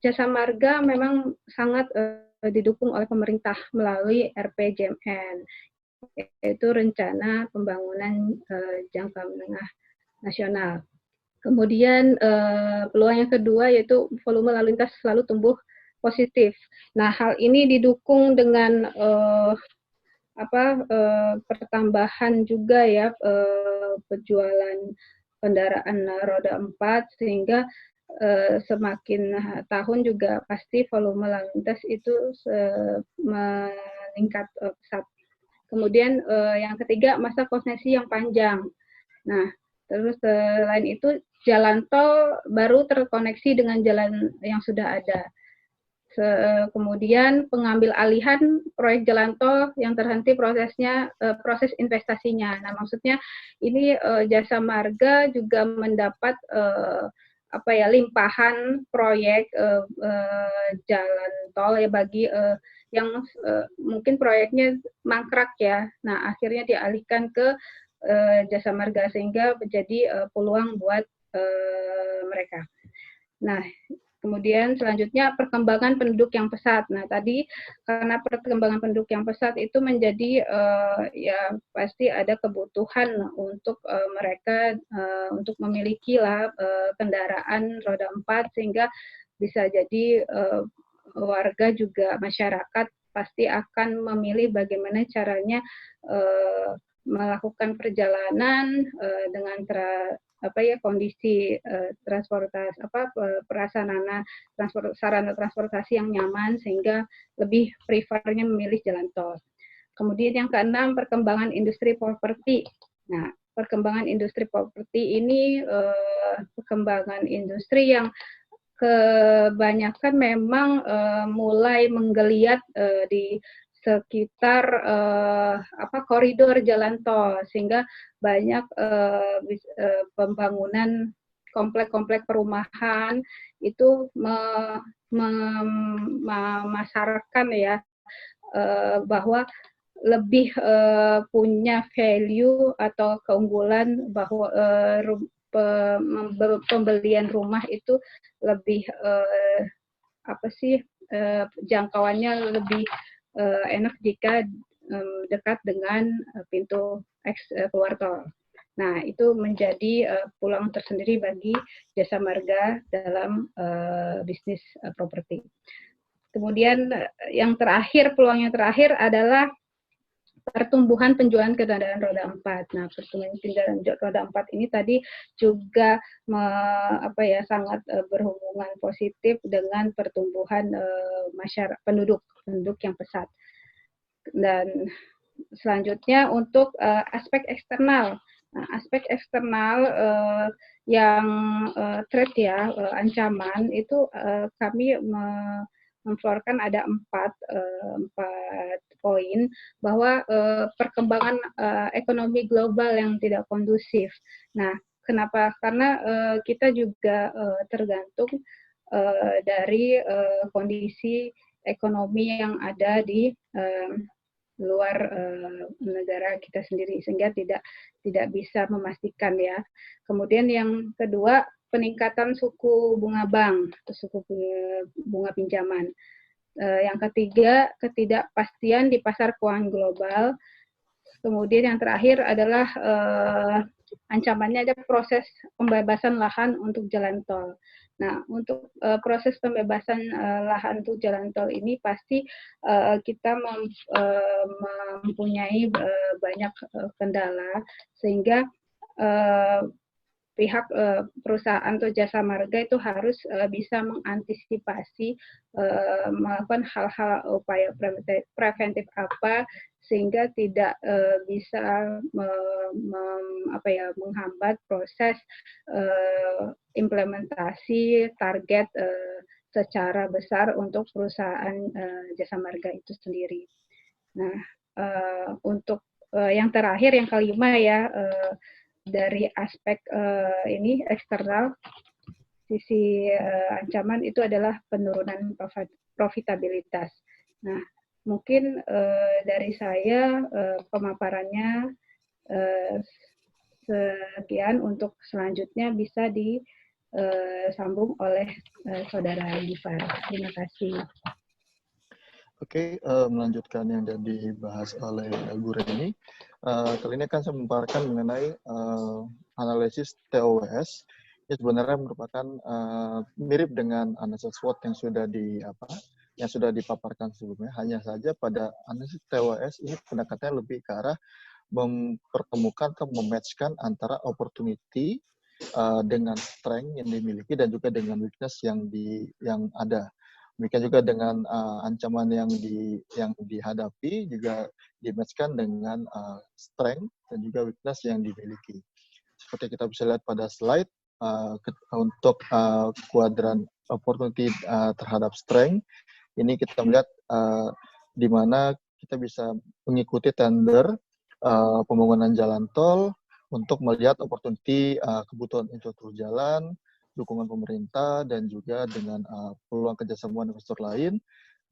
Jasa Marga memang sangat didukung oleh pemerintah melalui RPJMN, yaitu Rencana Pembangunan Jangka Menengah Nasional. Kemudian peluang yang kedua yaitu volume lalu lintas selalu tumbuh positif. Nah, hal ini didukung dengan pertambahan juga ya penjualan kendaraan roda 4, sehingga semakin tahun juga pasti volume lalu lintas itu meningkat pesat. Kemudian yang ketiga, masa konsesi yang panjang. Nah, terus selain itu jalan tol baru terkoneksi dengan jalan yang sudah ada. Kemudian pengambil alihan proyek jalan tol yang terhenti prosesnya, proses investasinya. Nah, maksudnya ini Jasa Marga juga mendapat limpahan proyek jalan tol ya bagi yang mungkin proyeknya mangkrak ya. Nah, akhirnya dialihkan ke Jasa Marga sehingga menjadi peluang buat mereka. Nah, kemudian selanjutnya perkembangan penduduk yang pesat. Nah, tadi karena perkembangan penduduk yang pesat itu menjadi ya pasti ada kebutuhan untuk mereka untuk memiliki kendaraan roda 4, sehingga bisa jadi warga juga masyarakat pasti akan memilih bagaimana caranya melakukan perjalanan dengan kondisi transportasi sarana transportasi yang nyaman, sehingga lebih prefernya memilih jalan tol. Kemudian yang keenam, perkembangan industri properti. Nah, perkembangan industri properti ini perkembangan industri yang kebanyakan memang mulai menggeliat di sekitar koridor jalan tol, sehingga banyak pembangunan komplek-komplek perumahan itu memasarkan ya bahwa lebih punya value atau keunggulan bahwa pembelian rumah itu lebih jangkauannya lebih enak jika dekat dengan pintu keluar tol. Nah, itu menjadi peluang tersendiri bagi Jasa Marga dalam bisnis properti. Kemudian yang terakhir, peluang yang terakhir adalah pertumbuhan penjualan kendaraan roda 4. Nah, pertumbuhan kendaraan roda 4 ini tadi juga sangat berhubungan positif dengan pertumbuhan masyarakat penduduk yang pesat. Dan selanjutnya untuk aspek eksternal. Nah, aspek eksternal yang threat ya, ancaman itu kami memflorkan ada 4 poin, bahwa perkembangan ekonomi global yang tidak kondusif. Nah, kenapa? Karena kita juga tergantung dari kondisi ekonomi yang ada di luar negara kita sendiri, sehingga tidak bisa memastikan ya. Kemudian yang kedua, peningkatan suku bunga bank atau suku bunga pinjaman. Yang ketiga, ketidakpastian di pasar keuangan global. Kemudian yang terakhir adalah ancamannya ada proses pembebasan lahan untuk jalan tol. Nah, untuk proses pembebasan lahan untuk jalan tol ini pasti kita mempunyai banyak kendala, sehingga pihak perusahaan atau Jasa Marga itu harus bisa mengantisipasi melakukan hal-hal upaya preventif apa, sehingga tidak bisa menghambat proses implementasi target secara besar untuk perusahaan Jasa Marga itu sendiri. Nah, untuk yang terakhir, yang kelima ya, dari aspek ini eksternal, sisi ancaman itu adalah penurunan profitabilitas. Nah, mungkin dari saya pemaparannya sekian. Untuk selanjutnya bisa disambung oleh Saudara Gifar. Terima kasih. Oke, melanjutkan yang tadi dibahas oleh Bu Reni. Kali ini akan saya memaparkan mengenai analisis TOWS. Ini sebenarnya merupakan mirip dengan analisis SWOT yang sudah dipaparkan sebelumnya. Hanya saja pada analisis TOWS ini pendekatannya lebih ke arah mempertemukan atau mematchkan antara opportunity dengan strength yang dimiliki dan juga dengan weakness yang ada. Demikian juga dengan ancaman yang dihadapi juga dimatchkan dengan strength dan juga weakness yang dimiliki. Seperti kita bisa lihat pada slide, untuk kuadran opportunity terhadap strength, ini kita melihat di mana kita bisa mengikuti tender pembangunan jalan tol untuk melihat opportunity kebutuhan infrastruktur jalan, dukungan pemerintah, dan juga dengan peluang kerjasama investor lain,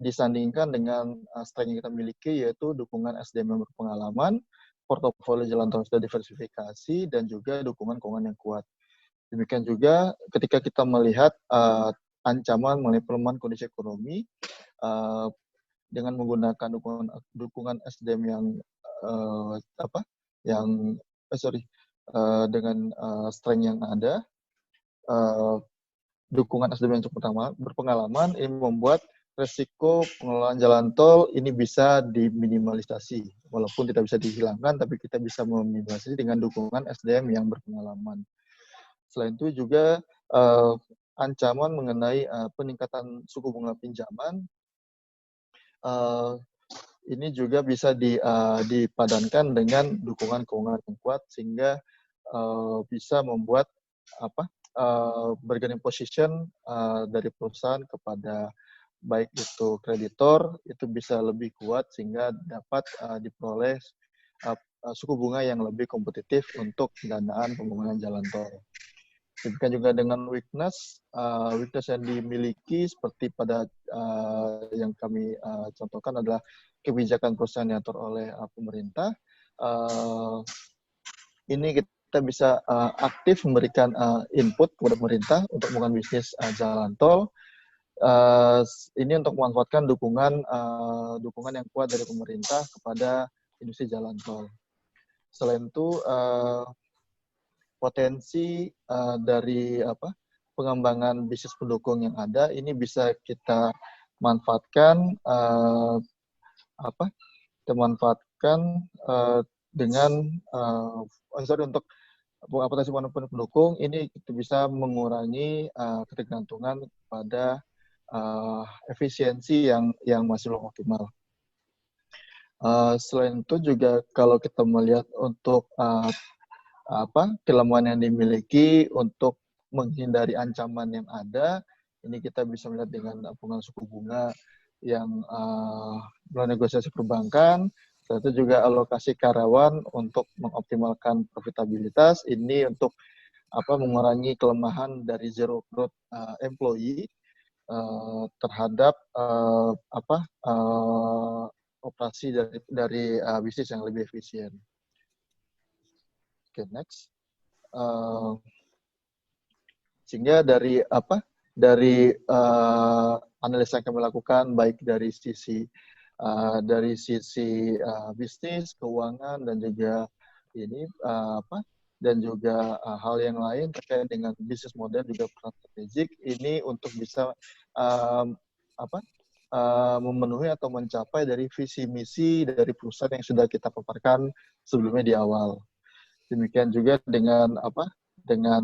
disandingkan dengan strength yang kita miliki, yaitu dukungan SDM yang berpengalaman, portofolio jalan tol sudah diversifikasi, dan juga dukungan keuangan yang kuat. Demikian juga ketika kita melihat ancaman mengenai pelemahan kondisi ekonomi, dengan menggunakan dukungan SDM dengan strength yang ada, dukungan SDM yang cukup berpengalaman, ini membuat resiko pengelolaan jalan tol ini bisa diminimalisasi. Walaupun tidak bisa dihilangkan, tapi kita bisa meminimalisasi dengan dukungan SDM yang berpengalaman. Selain itu juga ancaman mengenai peningkatan suku bunga pinjaman, ini juga bisa dipadankan dengan dukungan keuangan yang kuat, sehingga bisa membuat bargaining position dari perusahaan kepada baik itu kreditor itu bisa lebih kuat, sehingga dapat diperoleh suku bunga yang lebih kompetitif untuk pendanaan pembangunan jalan tol. Demikian juga dengan weakness yang dimiliki seperti pada yang kami contohkan adalah kebijakan perusahaan yang diatur oleh pemerintah. Ini kita bisa aktif memberikan input kepada pemerintah untuk melakukan bisnis jalan tol. Ini untuk memanfaatkan dukungan yang kuat dari pemerintah kepada industri jalan tol. Selain itu, potensi dari pengembangan bisnis pendukung yang ada ini bisa kita manfaatkan dengan untuk potensi pendukung ini kita bisa mengurangi ketergantungan pada efisiensi yang masih belum optimal. Selain itu juga kalau kita melihat untuk kelemahan yang dimiliki untuk menghindari ancaman yang ada, ini kita bisa melihat dengan penggunaan suku bunga yang negosiasi perbankan, serta juga alokasi karyawan untuk mengoptimalkan profitabilitas. Ini untuk mengurangi kelemahan dari zero growth employee terhadap operasi dari bisnis yang lebih efisien. Oke, next. Sehingga dari analisa yang kami lakukan baik dari sisi bisnis, keuangan, dan juga hal yang lain terkait dengan bisnis model juga peran strategik ini untuk bisa memenuhi atau mencapai dari visi misi dari perusahaan yang sudah kita paparkan sebelumnya di awal. Demikian juga dengan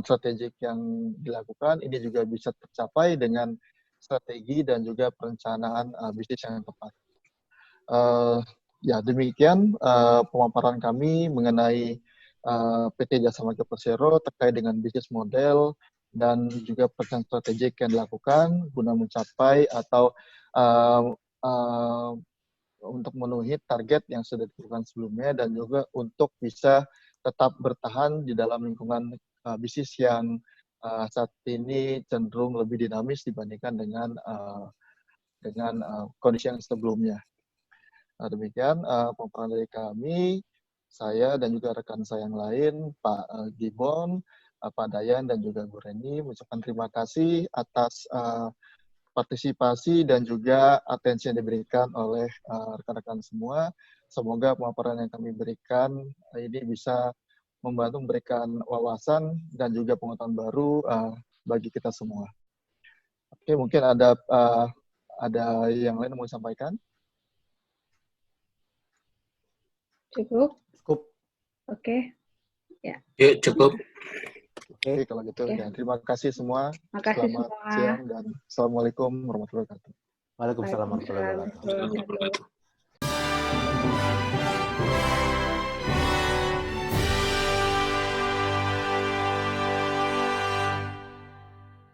strategik yang dilakukan, ini juga bisa tercapai dengan strategi dan juga perencanaan bisnis yang tepat. Demikian pemaparan kami mengenai PT Jasa Marga Persero terkait dengan bisnis model dan juga perencanaan strategik yang dilakukan guna mencapai atau untuk memenuhi target yang sudah ditentukan sebelumnya, dan juga untuk bisa tetap bertahan di dalam lingkungan bisnis yang saat ini cenderung lebih dinamis dibandingkan dengan kondisi yang sebelumnya. Demikian pemaparan dari kami, saya dan juga rekan saya yang lain, Pak Gibon, Pak Dayan, dan juga Bu Reni, mengucapkan terima kasih atas partisipasi dan juga atensi yang diberikan oleh rekan-rekan semua. Semoga pemaparan yang kami berikan ini bisa membantu memberikan wawasan dan juga pengetahuan baru bagi kita semua. Oke, mungkin ada yang lain yang mau disampaikan? Cukup? Cukup. Oke. Yuk, cukup. Oke, kalau gitu. Oke. Ya, terima kasih semua. Makasih Selamat semua. siang dan Assalamualaikum warahmatullahi wabarakatuh. Waalaikumsalam warahmatullahi Waalaikumsalam wabarakatuh. warahmatullahi wabarakatuh.